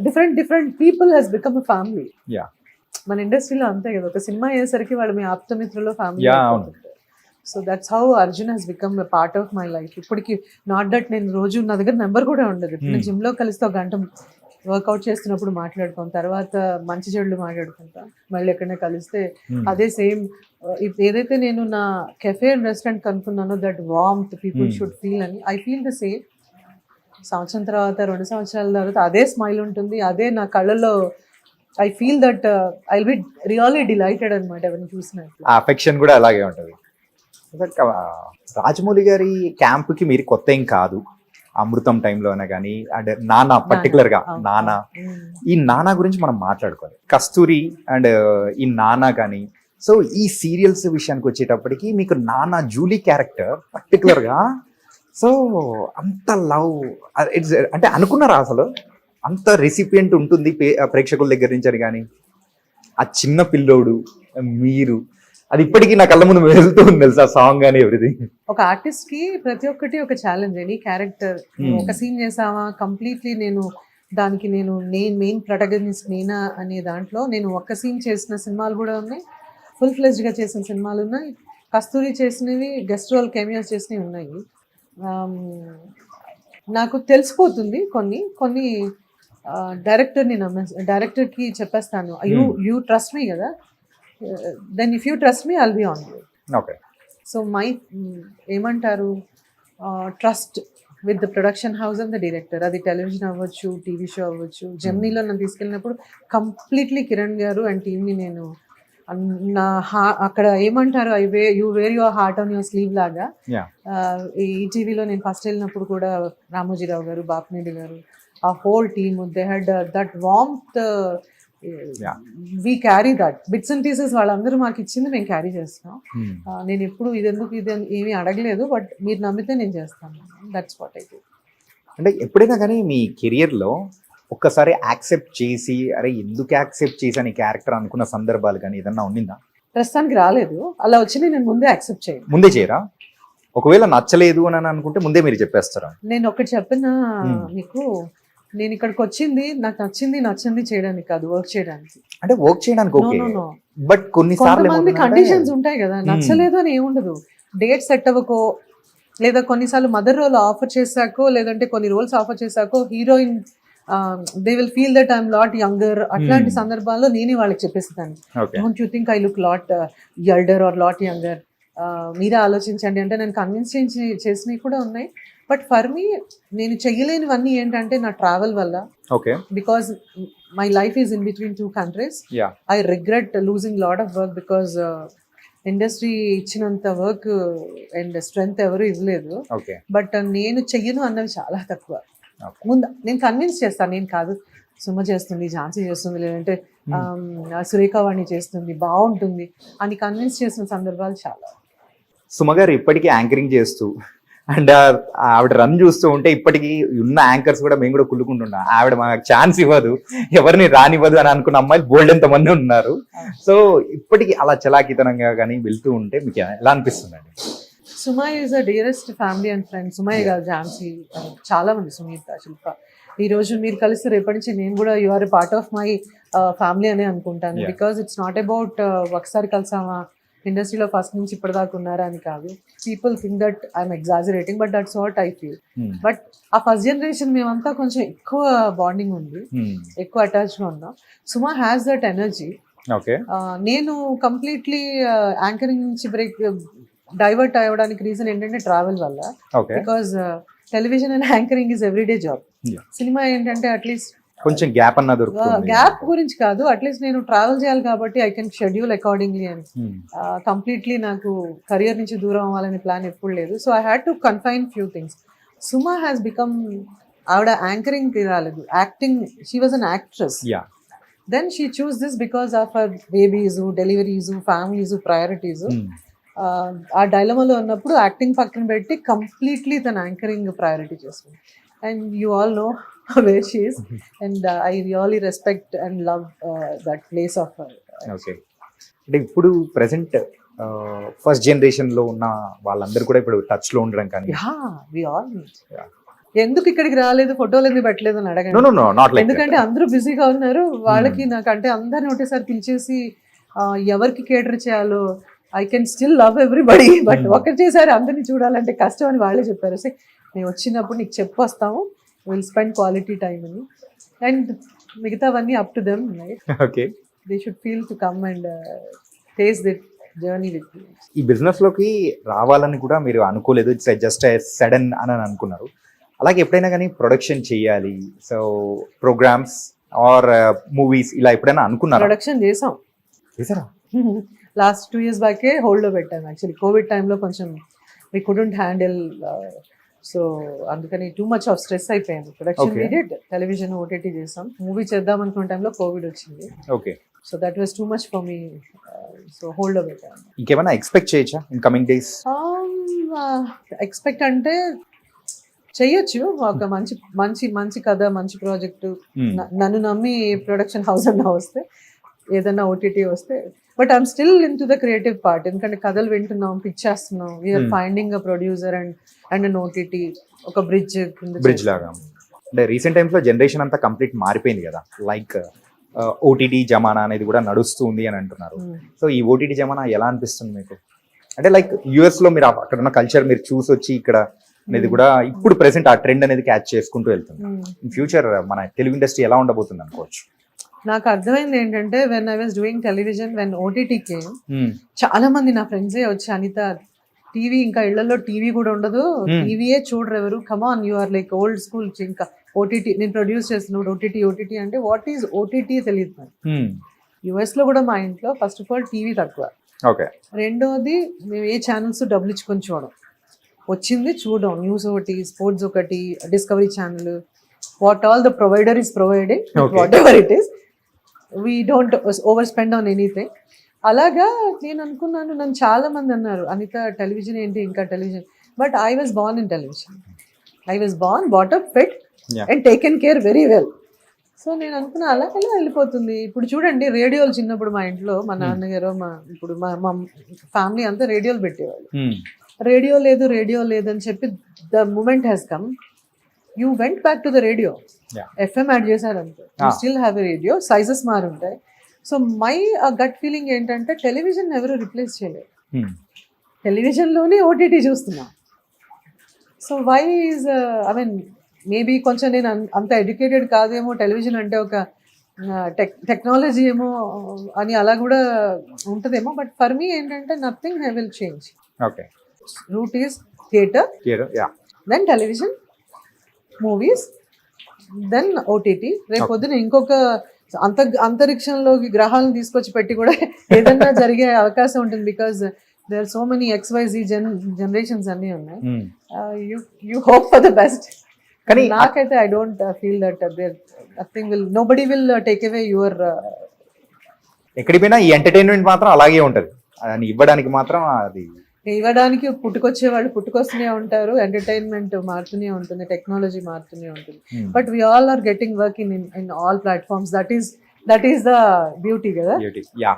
different people has become a family. Yeah, మన ఇండస్ట్రీలో అంతే కదా, ఒక సినిమా అయ్యేసరికి వాళ్ళు మీ ఆప్తమిత్రులో family. So that's how Arjun Hess become a part of my life. ఇప్పటికి నాట్ దట్ నేను రోజు నా దగ్గర నెంబర్ కూడా ఉండదు, నేను జిమ్ లో కలిస్తే ఒక గంట వర్కౌట్ చేస్తున్నప్పుడు మాట్లాడుకోం, తర్వాత మంచి చెడులు మాట్లాడుకుంటా, మళ్ళీ ఎక్కడైనా కలిస్తే అదే సేమ్. ఏదైతే నేను నా కెఫే అండ్ రెస్టారెంట్ కనుక్కున్నానో that warmth people should feel అని, ఐ ఫీల్ ద సేమ్. సంవత్సరం తర్వాత 2 సంవత్సరాల తర్వాత అదే స్మైల్ ఉంటుంది, అదే నా కళ్ళలో. I feel that I will be really delighted అనమాట ఎవరిని చూసినట్లు. ఆ అఫెక్షన్ కూడా అలాగే ఉంటుంది. రాజమౌళి గారి క్యాంప్ కి మీరు కొత్త ఏం కాదు, అమృతం టైంలోనే కానీ, అంటే నానా పర్టికులర్ గా నానా, ఈ నానా గురించి మనం మాట్లాడుకోవాలి. కస్తూరి అండ్ ఈ నానా కానీ, సో ఈ సీరియల్స్ విషయానికి వచ్చేటప్పటికి మీకు నానా జూలీ క్యారెక్టర్ పర్టికులర్ గా, సో అంత లవ్ ఇట్స్ అంటే అనుకున్నారా అసలు అంత రెసిపియంట్ ఉంటుంది ప్రేక్షకుల దగ్గర నుంచి అని? కానీ ఆ చిన్న పిల్లోడు మీరు, అది ఇప్పటికీ నా కళ్ళ ముందు వెళ్తూ ఉంది తెలుసా, సాంగ్ కానీ ఎవ్రీథింగ్. ఒక ఆర్టిస్ట్ కి ప్రతి ఒక్కటి ఒక ఛాలెంజ్. ఎనీ క్యారెక్టర్ ఒక సీన్ చేసావా కంప్లీట్లీ నేను దానికి నేను మెయిన్ ప్రొటగనిస్ట్ నేనా అనే దాంట్లో నేను ఒక్క సీన్ చేసిన సినిమాలు కూడా ఉన్నాయి, ఫుల్ ఫ్లెజ్డ్ గా చేసిన సినిమాలు ఉన్నాయి, కస్తూరి చేసినవి, గెస్ట్ రోల్ కెమియోస్ చేసినవి ఉన్నాయి. నాకు తెలిసిపోతుంది కొన్ని డైరెక్టర్ని డైరెక్టర్కి చెప్పేస్తాను, యూ ట్రస్ట్ మీ కదా, then if you trust me I'll be on you. Okay. So my ఏమంటారు, trust with the production house and the director. అది టెలివిజన్ అవ్వచ్చు, టీవీ షో అవ్వచ్చు. జర్నీలో నన్ను తీసుకెళ్ళినప్పుడు కంప్లీట్లీ కిరణ్ గారు అండ్ టీమ్ని నేను అక్కడ ఏమంటారు, you wear your heart on your sleeve లాగా. ఈ టీవీలో నేను ఫస్ట్ వెళ్ళినప్పుడు కూడా రామోజీరావు గారు, బాపినేడు గారు, ఆ whole team, they had that warmth. We carry that bits and pieces, వాళ్ళందరూ మాకు ఇచ్చింది మేము క్యారీ చేస్తాం. నేను ఎప్పుడు ఇది ఏమీ అడగలేదు, బట్ మీరు నమ్మితే నేను చేస్తాను. That's what I do. అంటే ఎప్పుడైనా కానీ మీ కెరియర్లో ఒక్కసారి యాక్సెప్ట్ చేసి, అరే ఎందుకు యాక్సెప్ట్ చేశాను ఈ క్యారెక్టర్ అనుకున్న సందర్భాలు కానీ ఏదన్నా ఉండిందా? ప్రస్తుతానికి రాలేదు. అలా వచ్చింది నేను ముందే యాక్సెప్ట్ చేయను. ముందే చేయరా? ఒకవేళ నచ్చలేదు అని అనుకుంటే ముందే మీరు చెప్పేస్తారా? నేను ఒకటి చెప్పిన మీకు, నేను ఇక్కడికి వచ్చింది నాకు నచ్చింది చేయడానికి కాదు, వర్క్ చేయడానికి. అంటే వర్క్ చేయడానికి ఓకే, బట్ కొంతమంది కండిషన్స్ ఉంటాయి కదా, నచ్చలేదు అని ఏముండదు. డేట్ సెట్ అవ్వకో, లేదా కొన్నిసార్లు మదర్ రోల్ ఆఫర్ చేశాకో, లేదంటే కొన్ని రోల్స్ ఆఫర్ చేశాకో heroine they will feel that I'm lot younger. అట్లాంటి సందర్భాల్లో నేనే వాళ్ళకి చెప్పేస్తాను, don't you think I look lot elder or lot younger, మీరే ఆలోచించండి అంటే. నేను కన్విన్స్ చేసినవి కూడా ఉన్నాయి. బట్ ఫర్ మీ నేను చెయ్యలేనివన్నీ ఏంటంటే నా ట్రావెల్ వల్ల, because my life is in between 2 countries. I regret losing lot of work because industry ఇచ్చినంత వర్క్ అండ్ స్ట్రెంగ్త్ ఎవరు ఇవ్వలేదు. బట్ నేను చెయ్యను అన్నవి చాలా తక్కువ. ముందు నేను కన్విన్స్ చేస్తాను, నేను కాదు సుమ చేస్తుంది, ఝాన్సీ చేస్తుంది, లేదంటే సురేఖ వాణి చేస్తుంది, బాగుంటుంది అని కన్విన్స్ చేసిన సందర్భాలు చాలా. సుమ గారు ఇప్పటికీ యాంకరింగ్ చేస్తూ అండ్ ఆవిడ రన్ చూస్తూ ఉంటే ఇప్పటికీ ఉన్న యాంకర్స్ కూడా మేము కూడా కుళ్ళుకుంటున్నాం, ఆవిడ మాకు ఛాన్స్ ఇవ్వదు, ఎవరిని రానివ్వదు అని అనుకున్న అమ్మాయిలు బోల్డ్ ఎంత మంది ఉన్నారు. సో ఇప్పటికీ అలా చలాకితనంగా కానీ వెళ్తూ ఉంటే మీకు ఎలా అనిపిస్తుందండి? Suma is a dearest family and friend. Sumayya గారు, ఝాన్సీ, చాలా మంది, సునీత, శిల్ప, ఈ రోజు మీరు కలిసి రేపటి నుంచి నేను కూడా you are a part of my family అనే అనుకుంటాను. బికాస్ ఇట్స్ నాట్ అబౌట్ ఒకసారి కలిసామా ఇండస్ట్రీలో ఫస్ట్ నుంచి ఇప్పటిదాకా ఉన్నారా అని కాదు. People think that I'm exaggerating, but that's what I feel. But ఆ ఫస్ట్ జనరేషన్ మేమంతా కొంచెం ఎక్కువ బాండింగ్ ఉంది, ఎక్కువ అటాచ్గా ఉన్నాం. Suma has that energy. నేను కంప్లీట్లీ యాంకరింగ్ నుంచి డైవర్ట్ అవ్వడానికి రీజన్ ఏంటంటే ట్రావెల్ వల్ల. Because television and anchoring is everyday job. Cinema ఏంటంటే అట్లీస్ట్ కొంచెం గ్యాప్ అన్న దొరుకుతుంది. గ్యాప్ గురించి కాదు, అట్లీస్ట్ నేను ట్రావెల్ చేయాలి కాబట్టి ఐ కెన్ షెడ్యూల్ అకార్డింగ్లీ అని. కంప్లీట్లీ నాకు కెరియర్ నుంచి దూరం అవ్వాలనే ప్లాన్ ఎప్పుడు లేదు. So I had to confine few things. Suma has become, ఆవిడ యాంకరింగ్ రాలేదు, acting, she was an actress. Then she chose this because of her babies, deliveries, families, priorities. ఆ డైలమాలో ఉన్నప్పుడు యాక్టింగ్ పక్కన పెట్టి కంప్లీట్లీ తన యాంకరింగ్ ప్రయారిటీ చేస్తుంది. And you all know where she is, and I really respect and love that place of her. Okay. అంటే ఇప్పుడు ప్రెసెంట్ ఫస్ట్ జనరేషన్ లో ఉన్న వాళ్ళందరూ కూడా ఇప్పుడు టచ్ లో ఉండడం కానీ, we all meet. ఎందుకు ఇక్కడికి రాలేదు, ఫోటోలు ఎందుకు పెట్టలేదు అని అడగండి. No, not like ఎందుకంటే అందరూ బిజీగా ఉన్నారు. వాళ్ళకి నాకంటే అందరిని ఒకటేసారి పిలిచేసి ఎవరికి కేటర్ చేయాలో, I can still love everybody, but ఒకటేసారి అందరిని చూడాలంటే కష్టం అని వాళ్ళే చెప్పారు. సో మేము వచ్చినప్పుడు నీకు చెప్పొస్తాము, విల్ స్పెండ్ క్వాలిటీ టైమ్ అని, అండ్ మిగతావన్నీ up to them, right? Okay, they should feel to come and taste that journey with you. ఈ బిజినెస్ లోకి రావాలని కూడా మీరు అనుకోలేదు, ఇట్స్ జస్ట్ సడన్ అని అనుకున్నారు. అలాగే ఎప్పుడైనా కానీ ప్రొడక్షన్ చేయాలి, సో ప్రోగ్రామ్స్ ఆర్ మూవీస్ ఇలా ఎప్పుడైనా అనుకున్నారా? ప్రొడక్షన్ చేసారా? లాస్ట్ 2 years బ్యాకే హోల్డ్లో పెట్టాను. యాక్చువల్లీ కోవిడ్ టైంలో కొంచెం వి కుడెంట్ హ్యాండిల్, సో అందుకని టూ మచ్ ఆఫ్ స్ట్రెస్ అయిపోయింది. ప్రొడక్షన్ పీరియడ్, టెలివిజన్, ఓటీటీ చేసాం. మూవీ చేద్దాం అనుకున్న టైంలో కోవిడ్ వచ్చింది. Okay, so that was too much for me, so హోల్డ్లో పెట్టాను. ఇంకేమైనా ఎక్స్పెక్ట్ చేయొచ్చా ఇన్ కమింగ్ డేస్? ఎక్స్పెక్ట్ అంటే చెయ్యొచ్చు. ఒక మంచి మంచి మంచి కథ, మంచి ప్రాజెక్టు, నన్ను నమ్మి ప్రొడక్షన్ హౌస్ అన్నా వస్తే, ఏదన్నా ఓటీటీ వస్తే. But I'm still into the creative part. ఎందుకంటే కథలు వింటున్నాం, పిచ్ చేస్తున్నాం, we're finding a producer and an OTT, ఒక బ్రిడ్జ్ లాగా. అంటే రీసెంట్ టైమ్స్ లో జనరేషన్ అంతా కంప్లీట్ మారిపోయింది కదా, లైక్ ఓటీటీ జమానా అనేది కూడా నడుస్తుంది అని అంటున్నారు. సో ఈ ఓటీటీ జమానా ఎలా అనిపిస్తుంది మీకు? అంటే లైక్ యుఎస్ లో మీరు అక్కడ ఉన్న కల్చర్ మీరు చూసి వచ్చి ఇక్కడ అనేది కూడా ఇప్పుడు ప్రెసెంట్ ఆ ట్రెండ్ అనేది క్యాచ్ చేసుకుంటూ వెళ్తుంది. ఇన్ ఫ్యూచర్ మన తెలుగు ఇండస్ట్రీ ఎలా ఉండబోతుంది అనుకోవచ్చు? నాకు అర్థమైంది ఏంటంటే, when I was doing television, when OTT came, చాలా మంది నా ఫ్రెండ్సే వచ్చి, అనిత టీవీ ఇంకా ఇళ్లలో టీవీ కూడా ఉండదు, టీవీయే చూడరు ఎవరు, come on you are like old school, ఇంకా ఓటీటీ నేను ప్రొడ్యూస్ చేస్తున్నాడు, ఓటీటీ అంటే వాట్ ఈజ్ ఓటీటీ తెలియదు నాకు. యుఎస్ లో కూడా మా ఇంట్లో ఫస్ట్ ఆఫ్ ఆల్ టీవీ తక్కువ, రెండోది మేము ఏ ఛానల్స్ డబ్బులు ఇచ్చుకొని చూడడం, వచ్చింది చూడడం, న్యూస్ ఒకటి, స్పోర్ట్స్ ఒకటి, discovery channel, what all the provider is providing, what ever it is, we don't over spend on anything. అలాగా నేను అనుకున్నాను. నన్ను చాలా మంది అన్నారు, అనిత టెలివిజన్ ఏంటి ఇంకా television, but I was born in television. I was born, బాటప్, fit and taken care very well. So నేను అనుకున్నా అలా ఎలా వెళ్ళిపోతుంది. ఇప్పుడు చూడండి, రేడియోలు చిన్నప్పుడు మా ఇంట్లో మా నాన్నగారు, ఇప్పుడు మా ఫ్యామిలీ అంతా రేడియోలు పెట్టేవాళ్ళు. రేడియో లేదు అని చెప్పి the moment has come, you went back to the radio. FM ad చేశారంటే you still have a radio, sizes మారుంటాయి. సో మై గట్ ఫీలింగ్ ఏంటంటే, టెలివిజన్ ఎవరు రిప్లేస్ చేయలేదు, టెలివిజన్లోనే ఓటీటీ చూస్తున్నాం. So why is, I mean maybe కొంచెం నేను అంత ఎడ్యుకేటెడ్ కాదేమో, టెలివిజన్ అంటే ఒక టెక్నాలజీ ఏమో అని అలా కూడా ఉంటుందేమో, బట్ ఫర్ మీ ఏంటంటే nothing I will change. Route is theatre, then television, movies, then OTT. రేపు పొద్దున ఇంకొక అంతరిక్షంలోకి గ్రహాలను తీసుకొచ్చి పెట్టి కూడా ఏదన్నా జరిగే అవకాశం ఉంటుంది. Because there are so many XYZ generations అన్నీ ఉన్నాయి. You hope for the best. కానీ నాకైతే I don't feel that nothing will nobody will take away your ఎక్కడికి పోయినా ఈ ఎంటర్టైన్మెంట్ మాత్రం అలాగే ఉంటది, అని ఇవ్వడానికి మాత్రం అది ఇవ్వడానికి పుట్టుకొచ్చే వాళ్ళు పుట్టుకొస్తూనే ఉంటారు, ఎంటర్టైన్మెంట్ మారుతూనే ఉంటుంది, టెక్నాలజీ మారుతూనే ఉంటుంది. But we all are getting work in all platforms. That is the beauty కదా. బ్యూటీ. యా,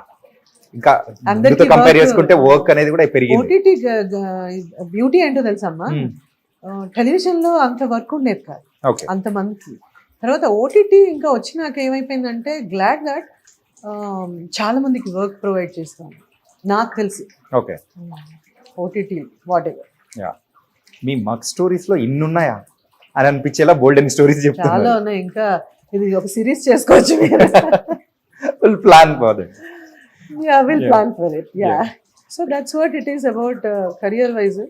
ఇంకా అందరికీ కంపేర్ work- చేసుకుంటే వర్క్ అనేది కూడా పెరిగింది. ఓటీటీ బ్యూటీ ఏంటో తెలుసమ్మా, టెలివిజన్ లో అంత వర్క్ ఉండేది కాదు ఓకే. అంతమందికి. తర్వాత ఓటీటీ ఇంకా వచ్చినాక ఏమైపోయిందంటే గ్లాడ్ దట్ చాలా మందికి వర్క్ ప్రొవైడ్ చేస్తాను నాకు తెలిసి. Okay. OTT what ever yeah, me mug stories లో ఇన్ని ఉన్నాయా అని అనిపించేలా బోల్డెన్ స్టోరీస్ చాలా చెప్తున్నారు. ఉన్నాయి. ఇంకా ఇది ఒక సిరీస్ చేసుకోవచ్చు మీరు. Full plan for it. Yeah, we'll Yeah. plan for it. Yeah. Yeah. So that's what it is about career wise.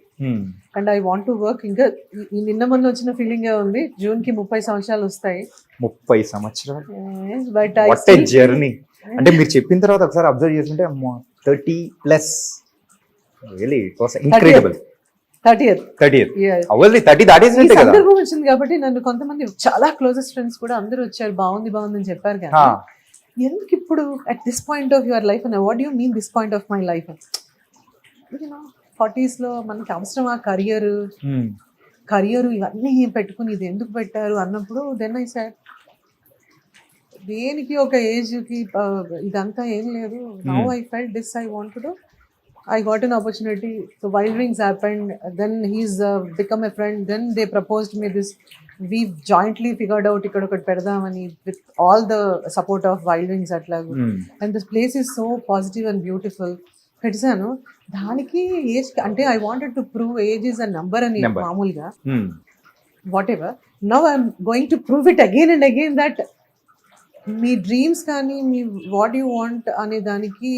And I want to work. ఇంకా ఈ నిన్న మొన్న వచ్చిన ఫీలింగ్ ఉంది. జూన్ కి 30 సంవత్సరాలు వస్తాయి. 30 సంవత్సరాలు. But I what a journey. అంటే మీరు చెప్పిన తర్వాత ఒకసారి అబ్జర్వ్ చేస్తుంటే 30+. Really it was incredible. 30th. 30th. Yeah. అవల్ది 30 ఈ దాటేసినట్టే కదా. సందర్భం వచ్చింది కాబట్టి నన్ను కొంతమంది చాలా క్లోజెస్ట్ ఫ్రెండ్స్ కూడా అందరూ వచ్చారు, బాగుంది అని చెప్పారు కానీ హా. ఎందుకు ఇప్పుడు at this point of your life అని what you mean this point of my life అని. 40s లో మనకి అవసరమా కరియర్ ఇవన్నీ పెట్టుకుని ఇది ఎందుకు పెట్టారు అన్నప్పుడు దెన్ ఐ సెడ్ దేనికి ఒక ఏజ్ కి ఇదంతా ఏం లేదు. Now I felt this I want to do. I got an opportunity. So Wild Wings happened. Then he's become a friend. Then they proposed me this. We've jointly figured out ikkada okati pedadamani with all the support of Wild Wings atlagu. And this place is so positive and beautiful. Pedisanu daniki age ante I wanted to prove age is a number ani maamulga whatever. Now I'm going to prove it again and again that me dreams కానీ మీ వాట్ యు వాంట్ అనే దానికి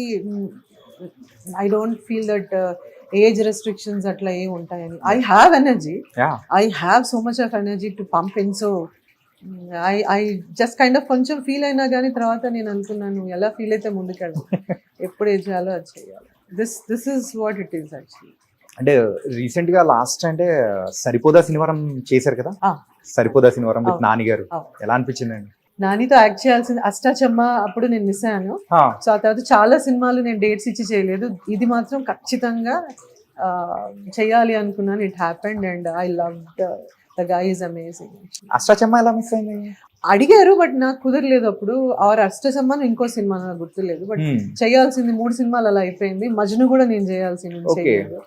I don't feel that age restrictions atla em untayani. I have energy. Yeah. I have so much of energy to pump in. So I just kind of కొంచెం ఫీల్ అయినా కానీ తర్వాత నేను అనుకున్నాను ఎలా ఫీల్ అయితే ముందుకెళ్ళాలి, ఎప్పుడు ఏం చేయాలో అది చేయాలి. This is what it is actually. అంటే రీసెంట్ గా లాస్ట్ అంటే సరిపోదా శనివారం చేశారు కదా. సరిపోదా శనివారం విత్ నాని గారు. ఎలా అనిపించిందండి? నానితో యాక్ట్ చేయాల్సింది అష్టాచమ్మ అప్పుడు నేను మిస్ అయ్యాను. సో ఆ తర్వాత చాలా సినిమాలు నేను డేట్స్ ఇచ్చి చేయలేదు. ఇది మాత్రం ఖచ్చితంగా చేయాలి అనుకున్నాను. It happened and I love the guy is amazing. Ashtachamma ఎలా మిస్ అయింది? అడిగారు బట్ నాకు కుదరలేదు అప్పుడు. ఆర్ అష్టచమ్మను ఇంకో సినిమా నాకు గుర్తులేదు. బట్ చేయాల్సింది 3 సినిమాలు అలా అయిపోయింది. మజ్ను కూడా నేను చేయాల్సింది చేయలేదు.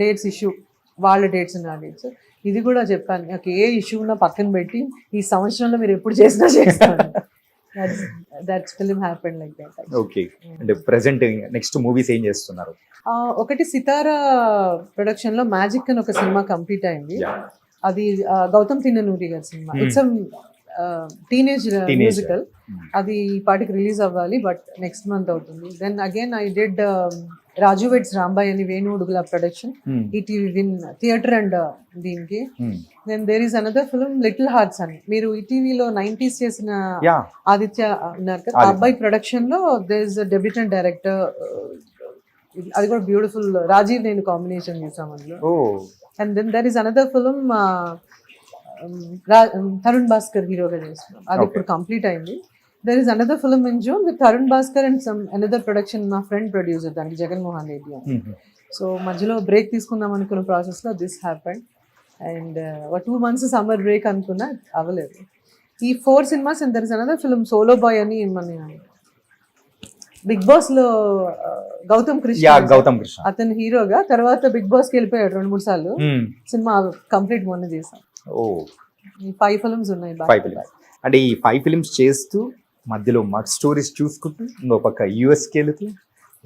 డేట్స్ ఇష్యూ, వాళ్ళ డేట్స్ నా డేట్స్. ఇది కూడా చెప్పాను, నాకు ఏ ఇష్యూ ఉన్నా పక్కన పెట్టి ఈ సంవత్సరంలో మీరు ఎప్పుడు చేసినా చేస్తాను. That's film happened like that. Okay. అంటే ప్రెజెంట్ నెక్స్ట్ మూవీస్ ఏం చేస్తున్నారు? ఒకటి సితారా ప్రొడక్షన్ లో మ్యాజిక్ అని ఒక సినిమా కంప్లీట్ అయింది. అది గౌతమ్ తిన్ననూరి గారి సినిమా. It's teenage musical. అది ఈ పాటికి రిలీజ్ అవ్వాలి బట్ నెక్స్ట్ మంత్ అవుతుంది. Then again I did Raju weds Rambai అని Venu Udugula production, ETV Win theatre and దీనికి. Then there is another film little hearts అని, మీరు ఈటీవీలో 90s చేసిన ఆదిత్య ఉన్నారు కదా, ఆ అబ్బాయి ప్రొడక్షన్ లో దేర్ ఇస్ డెబ్యూటెంట్ డైరెక్టర్. అది కూడా బ్యూటిఫుల్, రాజీవ్ నేను కాంబినేషన్ చేసాం అందులో. And then there is another film Tarun Bhaskar హీరోగా చేస్తున్నాం, అది ఇప్పుడు కంప్లీట్ అయింది. There is another film in June with Tarun Bhaskar and some another production, my friend producer దానికి జగన్ మోహన్ రెడ్డి అని. సో మధ్యలో బ్రేక్ తీసుకుందాం అనుకున్న ప్రాసెస్ లో this happened. And 2 months summer break అనుకున్నా, అవ్వలేదు. ఈ 4 cinemas and there is another film solo boy అని మన బిగ్ బాస్ లో గౌతమ్ కృష్ణ అతను హీరోగా. తర్వాత బిగ్ బాస్ కి వెళ్ళిపోయాడు 2-3 సార్లు. సినిమా కంప్లీట్ మొన్న చేసాం. ఈ 5 films ఉన్నాయి. అంటే ఈ 5 films చేస్తూ మధ్యలో మగ్ స్టోరీస్ చూసుకుంటూ ఇంకో పక్క US కి వెళుతూ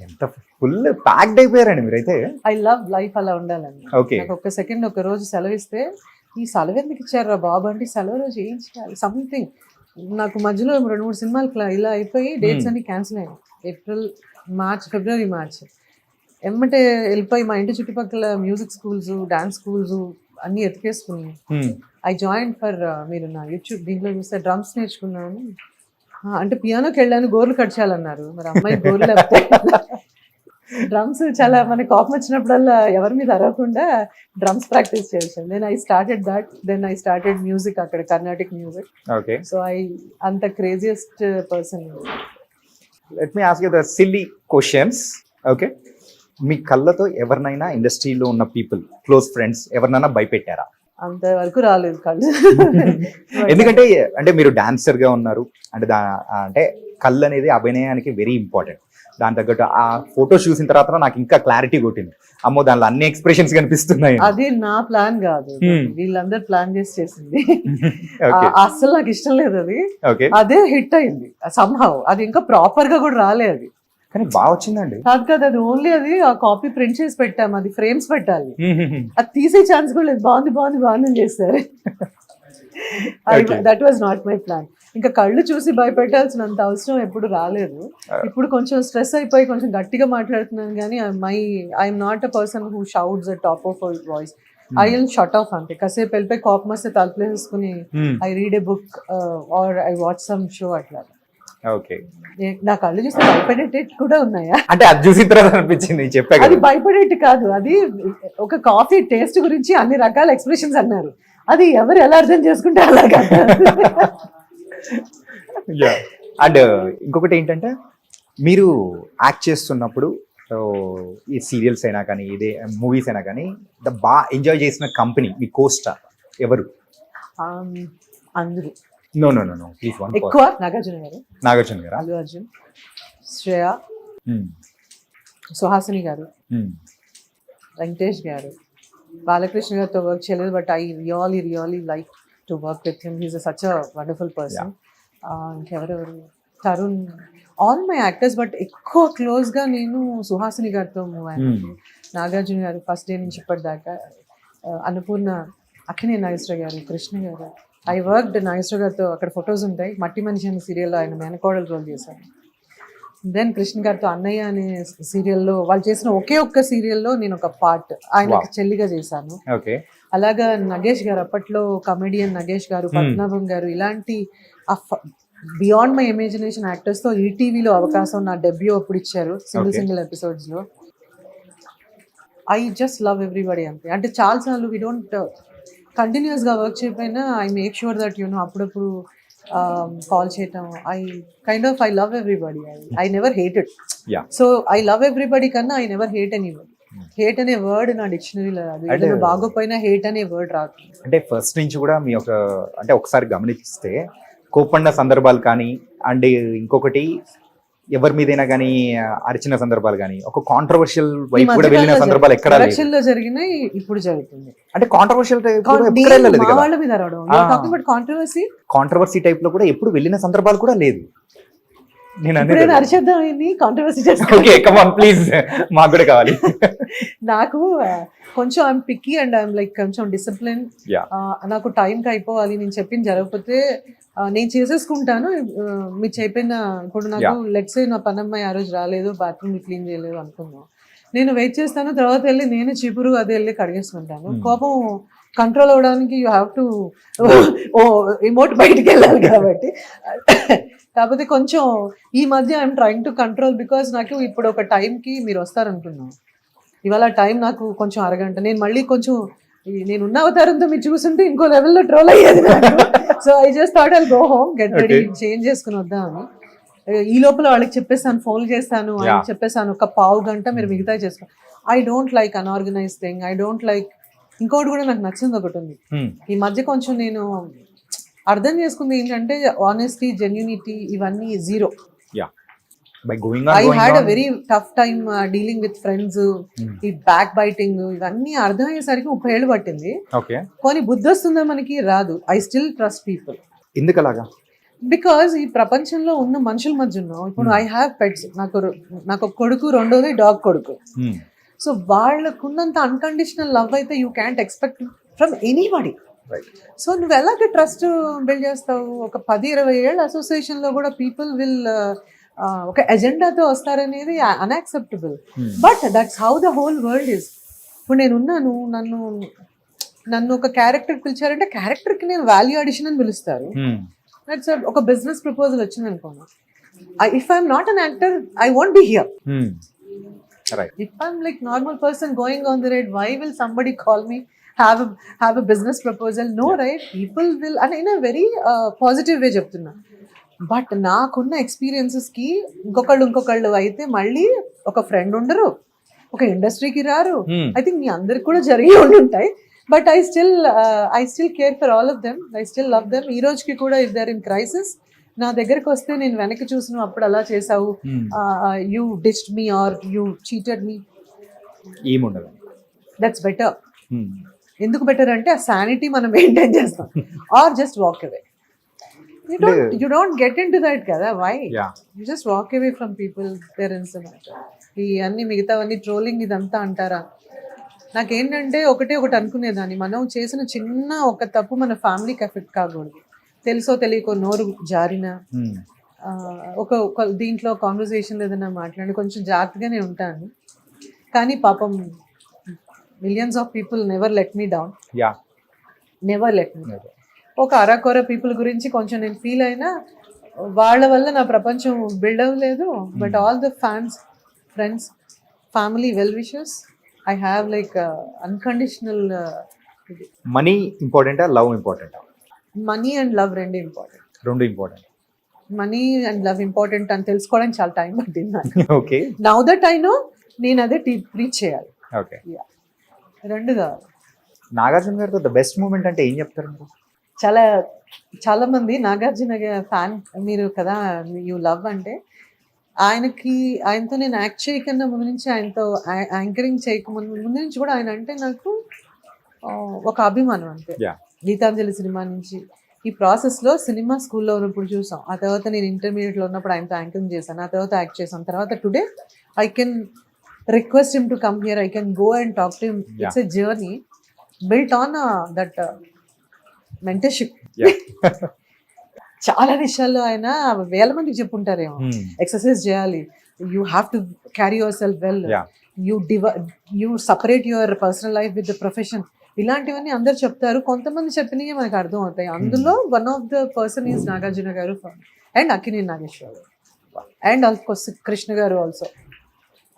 ఎంత ఫుల్ ప్యాక్డ్ అయిపోయారండి మీరైతే. ఐ లవ్ లైఫ్ అలా ఉండాలండి. ఓకే. నాకు ఒక సెకండ్ ఒక రోజు సెలవు ఇస్తే ఈ సెలవు ఎందుకు ఇచ్చారా బాబు అంటే సెలవు రోజు ఏం చేయాలి సంథింగ్. నాకు మధ్యలో 2-3 సినిమాలు ఇలా అయిపోయి డేట్స్ అన్ని క్యాన్సిల్ అయ్యాయి. ఏప్రిల్, మార్చ్, ఫిబ్రవరి, మార్చ్ ఎమ్మటే వెళ్ళిపోయి మా ఇంటి చుట్టుపక్కల మ్యూజిక్ స్కూల్స్, డాన్స్ స్కూల్స్ అన్ని ఎతికేసుకుని ఐ జాయిన్ ఫర్ మీరు నా యూట్యూబ్ దీంట్లో చూస్తే డ్రమ్స్ నేర్చుకున్నాను. అంటే పియానోకి వెళ్ళాను, గోర్లు కట్ చేయాలన్నారు. మరి అమ్మాయి గోర్లు లేకపోతే డ్రమ్స్ చాలా మనకి కోపం వచ్చినప్పుడల్లా ఎవరి మీద అరవకుండా డ్రమ్స్ ప్రాక్టీస్ చేసాను. దెన్ ఐ స్టార్టెడ్ మ్యూజిక్ అక్కడ, కర్ణాటిక్ మ్యూజిక్. ఓకే, సో అంత craziest person. Let me ask you the silly questions. Okay, మీ కళ్ళతో ఎవరినైనా ఇండస్ట్రీలో ఉన్న పీపుల్, క్లోజ్ ఫ్రెండ్స్ ఎవరినైనా భయపెట్టారా? అంతవరకు రాలేదు కళ్ళు. ఎందుకంటే అంటే మీరు డాన్సర్ గా ఉన్నారు, అంటే అంటే కళ్ళు అనేది అభినయానికి వెరీ ఇంపార్టెంట్. దాని తగ్గట్టు ఆ ఫోటోస్ చూసిన తర్వాత నాకు ఇంకా క్లారిటీ కొట్టింది, అమ్మో దానిలో అన్ని ఎక్స్ప్రెషన్స్ కనిపిస్తున్నాయి. అది నా ప్లాన్ కాదు, వీళ్ళందరూ ప్లాన్ చేసింది. Okay. అస్సలు నాకు ఇష్టం లేదు అది. ఓకే, అదే హిట్ అయింది సంహవ్. అది ఇంకా ప్రాపర్ గా కూడా రాలేదు అది. కానీ బాగా వచ్చిందండి. కాదు, అది ఓన్లీ అది ఆ కాపీ ప్రింట్ చేసి పెట్టాము, అది ఫ్రేమ్స్ పెట్టాలి, అది తీసే ఛాన్స్ కూడా లేదు. బాగుంది అని చేస్తారు. That was not my plan. ఇంకా కళ్ళు చూసి భయపెట్టాల్సినంత అవసరం ఎప్పుడు రాలేదు. ఇప్పుడు కొంచెం స్ట్రెస్ అయిపోయి కొంచెం గట్టిగా మాట్లాడుతున్నాను, కానీ I'm not a person who shouts at top of voice. I will shut off అంతే. కాసేపు వెళ్ళిపోయి కోపం వస్తే తలుపులేసుకుని I read a book or I watch some show అట్లా. ఓకే, నా కళ్ళు చూస్తే భయపడేటట్టు కూడా ఉన్నాయా? అంటే అది చూసిన తర్వాత అనిపించింది, చెప్పా అది భయపడేట్టు కాదు, అది ఒక కాఫీ టేస్ట్ గురించి అన్ని రకాల ఎక్స్ప్రెషన్స్ అన్నారు. అది ఎవరు ఎలా అర్థం చేసుకుంటే అలాగా. అండ్ ఇంకొకటి ఏంటంటే, మీరు యాక్ట్ చేస్తున్నప్పుడు ఈ సీరియల్స్ అయినా కానీ ఇదే మూవీస్ అయినా కానీ బాగా ఎంజాయ్ చేసిన కంపెనీ మీ కోస్టార్ ఎవరు? అందరూ. No no no no please one. ఎక్కువ నాగార్జున గారు, అల్లు అర్జున్, శ్రేయ, సుహాసిని గారు, వెంకటేష్ గారు. బాలకృష్ణ గారితో వర్క్ చేయలేదు, but I really like to work with him. He's such a wonderful person. ఇంకెవరెవరు, Tarun, all my actors. But ఎక్కువ క్లోజ్గా నేను సుహాసిని గారితో మూవ్ అయ్యాను. నాగార్జున గారు ఫస్ట్ డే నుంచి ఇప్పటిదాకా, అన్నపూర్ణ, అక్కినే నాగేశ్వర గారు, కృష్ణ గారు. ఐ వర్క్డ్ నాగేశ్వర గారితో, అక్కడ ఫొటోస్ ఉంటాయి, మట్టి మనిషి అనే సీరియల్లో ఆయన మేనకోడలు రోల్ చేశాను. దెన్ కృష్ణ గారితో అన్నయ్య అనే సీరియల్లో, వాళ్ళు చేసిన ఒకే ఒక్క సీరియల్లో నేను ఒక పార్ట్, ఆయనకి చెల్లిగా చేశాను. అలాగా నగేష్ గారు, అప్పట్లో కమెడియన్ నగేష్ గారు, పద్మనాభం గారు, ఇలాంటి బియాండ్ మై ఇమాజినేషన్ యాక్టర్స్తో ఈటీవీలో అవకాశం నా డెబ్యూ అప్పుడు ఇచ్చారు, సింగిల్ ఎపిసోడ్స్లో. ఐ జస్ట్ లవ్ ఎవ్రీబడి అంతే. అంటే చాలాసార్లు వీ డోంట్ కంటిన్యూస్గా వర్క్ చేయకపోయినా ఐ మేక్ షూర్ దట్ అప్పుడప్పుడు కాల్ చేయటం. I love everybody. I never hated. So I love everybody కన్నా I never hate anybody. Hate అనే వర్డ్ నా డిక్షనరీలో రాదు. ఏదైనా బాగోపోయినా హేట్ అనే వర్డ్ రాదు. అంటే ఫస్ట్ నుంచి కూడా మీ అంటే ఒకసారి గమనిస్తే కోపండ సందర్భాలు కానీ, అండ్ ఇంకొకటి ఎవరి మీదైనా కానీ అరిచిన సందర్భాలు కానీ, ఒక కాంట్రవర్షియల్ వైపు కూడా వెళ్ళిన సందర్భాలు ఎక్కడ ఎలక్షన్లో జరిగినాయి, ఇప్పుడు జరుగుతుంది. అంటే కాంట్రవర్షియల్ వాళ్ళ మీద కాంట్రవర్సీ టైప్ లో కూడా ఎప్పుడు వెళ్ళిన సందర్భాలు కూడా లేదు. నేను అరిచేద్దాం కాంట్రవర్సీ ప్లీజ్, మాకు కూడా కావాలి. నాకు కొంచెం I'm picky and I'm like కొంచెం డిసిప్లిన్. నాకు టైంకి అయిపోవాలి, నేను చెప్పింది జరగకపోతే నేను చేసేసుకుంటాను. మీరు చెప్పిన ఇప్పుడు నాకు లెట్స్ నా పనమ్మాయి ఆ రోజు రాలేదు, బాత్రూమ్ క్లీన్ చేయలేదు అనుకుందాం, నేను వెయిట్ చేస్తాను, తర్వాత వెళ్ళి నేను చీపురు అది వెళ్ళి కడిగేసుకుంటాను. కోపం కంట్రోల్ అవ్వడానికి యూ హ్యావ్ టు ఇమోట్ బయటికి వెళ్ళాలి కాబట్టి. కాకపోతే కొంచెం ఈ మధ్య I'm trying to control, because నాకు ఇప్పుడు ఒక టైంకి మీరు వస్తారనుకున్నాను, ఇవాళ టైం నాకు కొంచెం అరగంట, నేను మళ్ళీ కొంచెం నేనున్న అవతారంతో మీరు చూస్తుంటే ఇంకో లెవెల్లో ట్రోల్ అయ్యేది నాకు. So I just thought I'll go home, get ready, change చేసుకుని వద్దామని. ఈ లోపల వాళ్ళకి చెప్పేస్తాను, ఫోన్ చేస్తాను, వాళ్ళకి చెప్పేస్తాను ఒక పావు గంట మీరు మిగతా చేసుకో. I don't like unorganised thing. I don't like. ఇంకోటి కూడా నాకు నచ్చింది ఒకటి ఉంది ఈ మధ్య, కొంచెం నేను అర్థం చేసుకుంది ఏంటంటే ఆనెస్టీ, జెన్యూనిటీ ఇవన్నీ zero. I had a very tough time dealing with friends. ఈ బ్యాక్ బైటింగ్ ఇవన్నీ అర్థమయ్యేసరికి 30 ఏళ్ళు పట్టింది. కానీ బుద్ధి వస్తుందా మనకి? రాదు. I still trust people. ఎందుకు అలాగా? బికాజ్ ఈ ప్రపంచంలో ఉన్న మనుషుల మధ్య ఉన్నాం. ఇప్పుడు ఐ హ్యావ్ పెట్స్. నాకు కొడుకు, రెండోది డాగ్ కొడుకు. సో వాళ్ళకున్నంత అన్కండిషనల్ లవ్ అయితే you can't expect from anybody. So నువ్వు ఎలాగ ట్రస్ట్ బిల్డ్ చేస్తావు? ఒక 10-20 ఏళ్ళ అసోసియేషన్లో కూడా పీపుల్ విల్ ఒక ఎజెండాతో వస్తారనేది unacceptable. But that's how the whole world is. ఇప్పుడు నేనున్నాను, నన్ను ఒక క్యారెక్టర్ పిలిచారంటే క్యారెక్టర్కి నేను వాల్యూ అడిషన్ అని పిలుస్తారు. దట్స్ ఒక బిజినెస్ ప్రపోజల్ వచ్చింది అనుకోను, if I'm not an actor I won't be here. Right. If I'm like normal person going on the road, why will somebody call me, have a business proposal? No, right? People will, and in a very positive way చెప్తున్నా. బట్ నాకున్న ఎక్స్పీరియన్సెస్కి ఇంకొకళ్ళు అయితే మళ్ళీ ఒక ఫ్రెండ్ ఉండరు, ఒక ఇండస్ట్రీకి రారు. ఐ థింక్ మీ అందరికి కూడా జరిగి ఉండుంటాయి. But I still care for all of them. I still love them. ఈ రోజుకి కూడా if they are in crisis నా దగ్గరికి వస్తే నేను వెనక్కి చూసిన అప్పుడు అలా చేసావు, you ditched me or you cheated me, ఏముండదు. That's better. ఎందుకు బెటర్ అంటే ఆ శానిటీ మనం మెయింటైన్ చేస్తాం. Or just walk away. You don't get into that కదా. Why? Yeah. You just walk away from people. There is a matter. ఈ అన్ని మిగతావన్నీ ట్రోలింగ్ ఇదంతా అంటారా? నాకేంటంటే ఒకటి అనుకునేదాన్ని, మనం చేసిన చిన్న ఒక తప్పు మన ఫ్యామిలీకి ఎఫెక్ట్ కాకూడదు. తెలుసో తెలియకో నోరు జారిన ఒక దీంట్లో కాన్వర్సేషన్ ఏదైనా మాట్లాడి కొంచెం జాగ్రత్తగానే ఉంటాను. కానీ పాపం millions of people never let me down. Never let me down. ఒక అరకొర పీపుల్ గురించి కొంచెం నేను ఫీల్ అయినా వాళ్ళ వల్ల నా ప్రపంచం బిల్డ్ అవ్వలేదు. But all the fans, friends, family, well wishers, I have like unconditional. Money ఇంపార్టెంటా, లవ్ ఇంపార్టెంటా? మనీ అండ్ లవ్ రెండు ఇంపార్టెంట్. రెండు important. Money and love important అని తెలుసుకోవడానికి చాలా టైం పట్టింది. Okay. Now that I know, నేను అదే రీచ్ చేయాలి. ఓకే. రెండు కావాలి. నాగార్జున గారితో ద బెస్ట్ మూమెంట్ అంటే ఏం చెప్తారు? చాలా మంది నాగార్జున ఫ్యాన్ మీరు కదా, యూ లవ్ అంటే ఆయనతో నేను యాక్ట్ చేయకన్నా ముందు నుంచి, ఆయనతో యాంకరింగ్ చేయకముందు నుంచి కూడా ఆయన అంటే నాకు ఒక అభిమానం అంతే. గీతాంజలి సినిమా నుంచి ఈ ప్రాసెస్లో సినిమా స్కూల్లో ఉన్నప్పుడు చూసాం, ఆ తర్వాత నేను ఇంటర్మీడియట్లో ఉన్నప్పుడు ఆయనతో యాంకరింగ్ చేశాను, ఆ తర్వాత యాక్ట్ చేశాను, తర్వాత today I can request him to come here, I can go and talk to him. It's a journey built on that mentorship. చాలా విషయాల్లో ఆయన వేల మందికి చెప్పుంటారేమో, ఎక్సర్సైజ్ చేయాలి, you have to carry your self well, you separate your personal life with the profession, ఇలాంటివన్నీ అందరు చెప్తారు. కొంతమంది చెప్పినవి మనకు అర్థం అవుతాయి. అందులో one of the person is Nagarjuna garu and Akkineni Nageswara Rao and of course Krishna గారు ఆల్సో.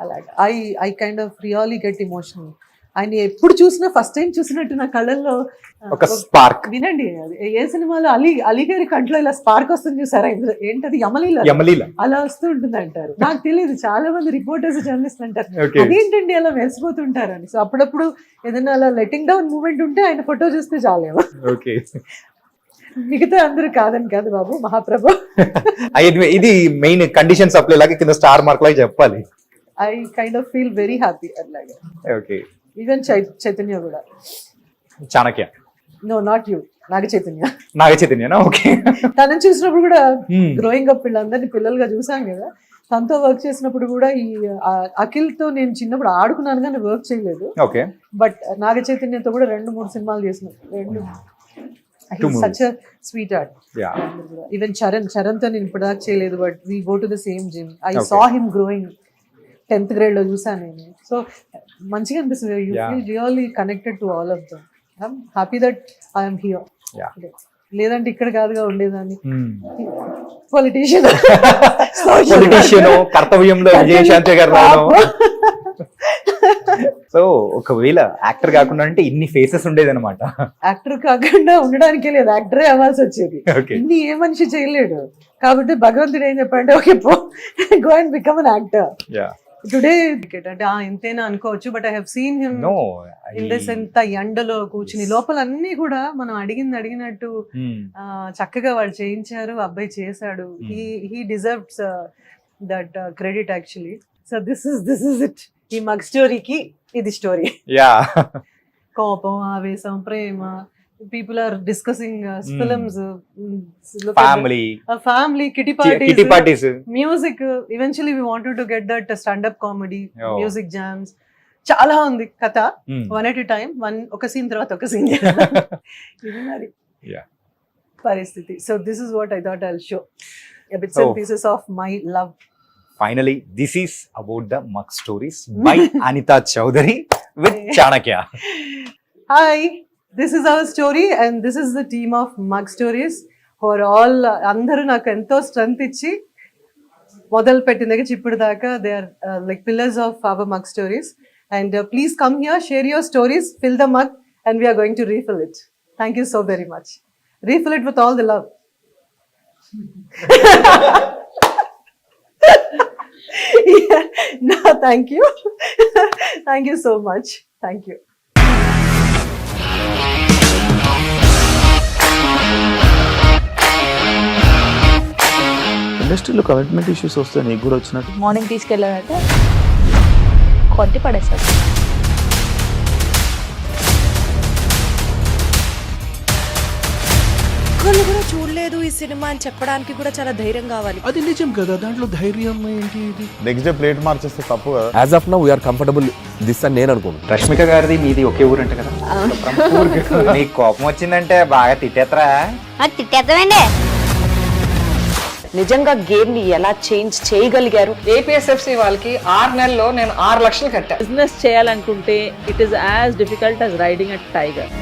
అలాగే I kind of really get emotional. ఆయన ఎప్పుడు చూసినా ఫస్ట్ టైం చూసినట్టు నా కళ్ళల్లో ఒక స్పార్క్. వినండి, ఏ సినిమాలో అలీ గారి కంట్లో ఇలా స్పార్క్ వస్తుంది చూసారా, ఏంటది యమలీల అలా వస్తూ ఉంటుంది అంటారు. నాకు తెలియదు, చాలా మంది రిపోర్టర్స్, జర్నలిస్ట్ అంటారు అదేంటండి అలా మెరిసిపోతుంటారని. సో అప్పుడప్పుడు ఏదైనా అలా లెట్టింగ్ డౌన్ మూమెంట్ ఉంటే ఆయన ఫోటో చూస్తే చాలేమో. మిగతా అందరూ కాదని కాదు బాబు, మహాప్రభు. ఇది మెయిన్ కండిషన్ సప్లై లాగా కింద స్టార్ మార్క్ లాగా చెప్పాలి. I kind of feel very happy అలాగే. ఓకే. ఈవెన్ చైతన్య కూడా. Chanakya? No, not you, Naga చైతన్యనా? ఓకే. తనని చూసినప్పుడు కూడా గ్రోయింగ్ అప్ వీళ్ళందరినీ పిల్లలుగా చూసాం కదా, తనతో వర్క్ చేసినప్పుడు కూడా ఈ అఖిల్తో నేను చిన్నప్పుడు ఆడుకున్నాను కానీ వర్క్ చేయలేదు. ఓకే. బట్ నాగ చైతన్యతో కూడా 2-3 సినిమాలు చేసిన. Such sweet art. Even Charan తో నేను ఇప్పటిదాకా చేయలేదు, but we go to the same gym. I saw him growing. 10th grade లో చూసాను నేను. సో మంచిగా అనిపిస్తుంది. You feel really connected to all of them. I'm happy that I'm here. లేదంటే ఇక్కడ కాదుగా ఉండేదాన్ని. పొలిటీషియన్ కర్తవ్యంలో విజయశాంతి గారు. సో ఒకవేళ యాక్టర్ కాకుండా అంటే ఇన్ని ఫేసెస్ ఉండేది అనమాట. యాక్టర్ కాకుండా ఉండడానికే లేదు, యాక్టరే అవ్వాల్సి వచ్చేది. ఇన్ని ఏ మనిషి చేయలేడు. కాబట్టి భగవంతుడు ఏం చెప్పంటే, okay go and become an actor. Today అంటే ఇంతేనా అనుకోవచ్చు, but I have seen him in this, ఎంత ఎండలో కూర్చుని లోపల అన్ని కూడా మనం అడిగినట్టు చక్కగా వాళ్ళు చేయించారు. అబ్బాయి చేశాడు. He deserves that credit actually. So this is it. ఈ మగ్ స్టోరీకి ఇది స్టోరీ. కోపం, ఆవేశం, ప్రేమ, people are discussing films, family kitty parties, music. Eventually we wanted to get that stand up comedy, music jams. చాలా ఉంది కథ. వన్ ఎట్ ఎ టైం, ఒక సీన్ తర్వాత ఒక సీన్ ఇది మరి పరిస్థితి. So this is what I thought I'll show, bits and pieces of my love. Finally, this is about the Mug Stories by Anita Chowdhury with Chanakya. Hi, this is our story and this is the team of Mug Stories for all. అందరూ నాకు ఎంతో స్ట్రెంగ్త్ ఇచ్చి మొదలు పెట్టిన దగ్గర ఇప్పుడు దాకా they are like pillars of our mug stories. And please come here, share your stories, fill the mug and we're going to refill it. Thank you so very much. Refill it with all the love. Yeah, no, thank you. Thank you so much. Thank you. ఇండస్ట్రీలో కమిట్మెంట్ ఇష్యూస్ వస్తే నీకు కూడా వచ్చినట్టు? మార్నింగ్ తీసుకెళ్ళాడంటే కొట్టి పడేస్తాడు. ఒక్కళ్ళు కూడా చూడలేదు ఈ సినిమా అని చెప్పడానికి కూడా చాలా ధైర్యం కావాలి. అది నిజం కదా, దాంట్లో ధైర్యం ఏంటి? ఇది నెక్స్ట్ డే ప్లేట్ మార్చేస్తే తప్పు కదా. As of now we are comfortable this అని నేను అనుకుంటున్నాను. రష్మిక గారిది మీది ఒకే ఊరు అంట కదా? నీకు కోపం వచ్చిందంటే బాగా తిట్టేత్తరా? తిట్టేద్దామండి. నిజంగా గేమ్ ని ఎలా చేంజ్ చేయగలిగారు? ఏపీఎస్ఎఫ్సి వాళ్ళకి 6 నెలల్లో నేను 6 లక్షలు కట్టా. బిజినెస్ చేయాలనుకుంటే it is as difficult as riding a tiger.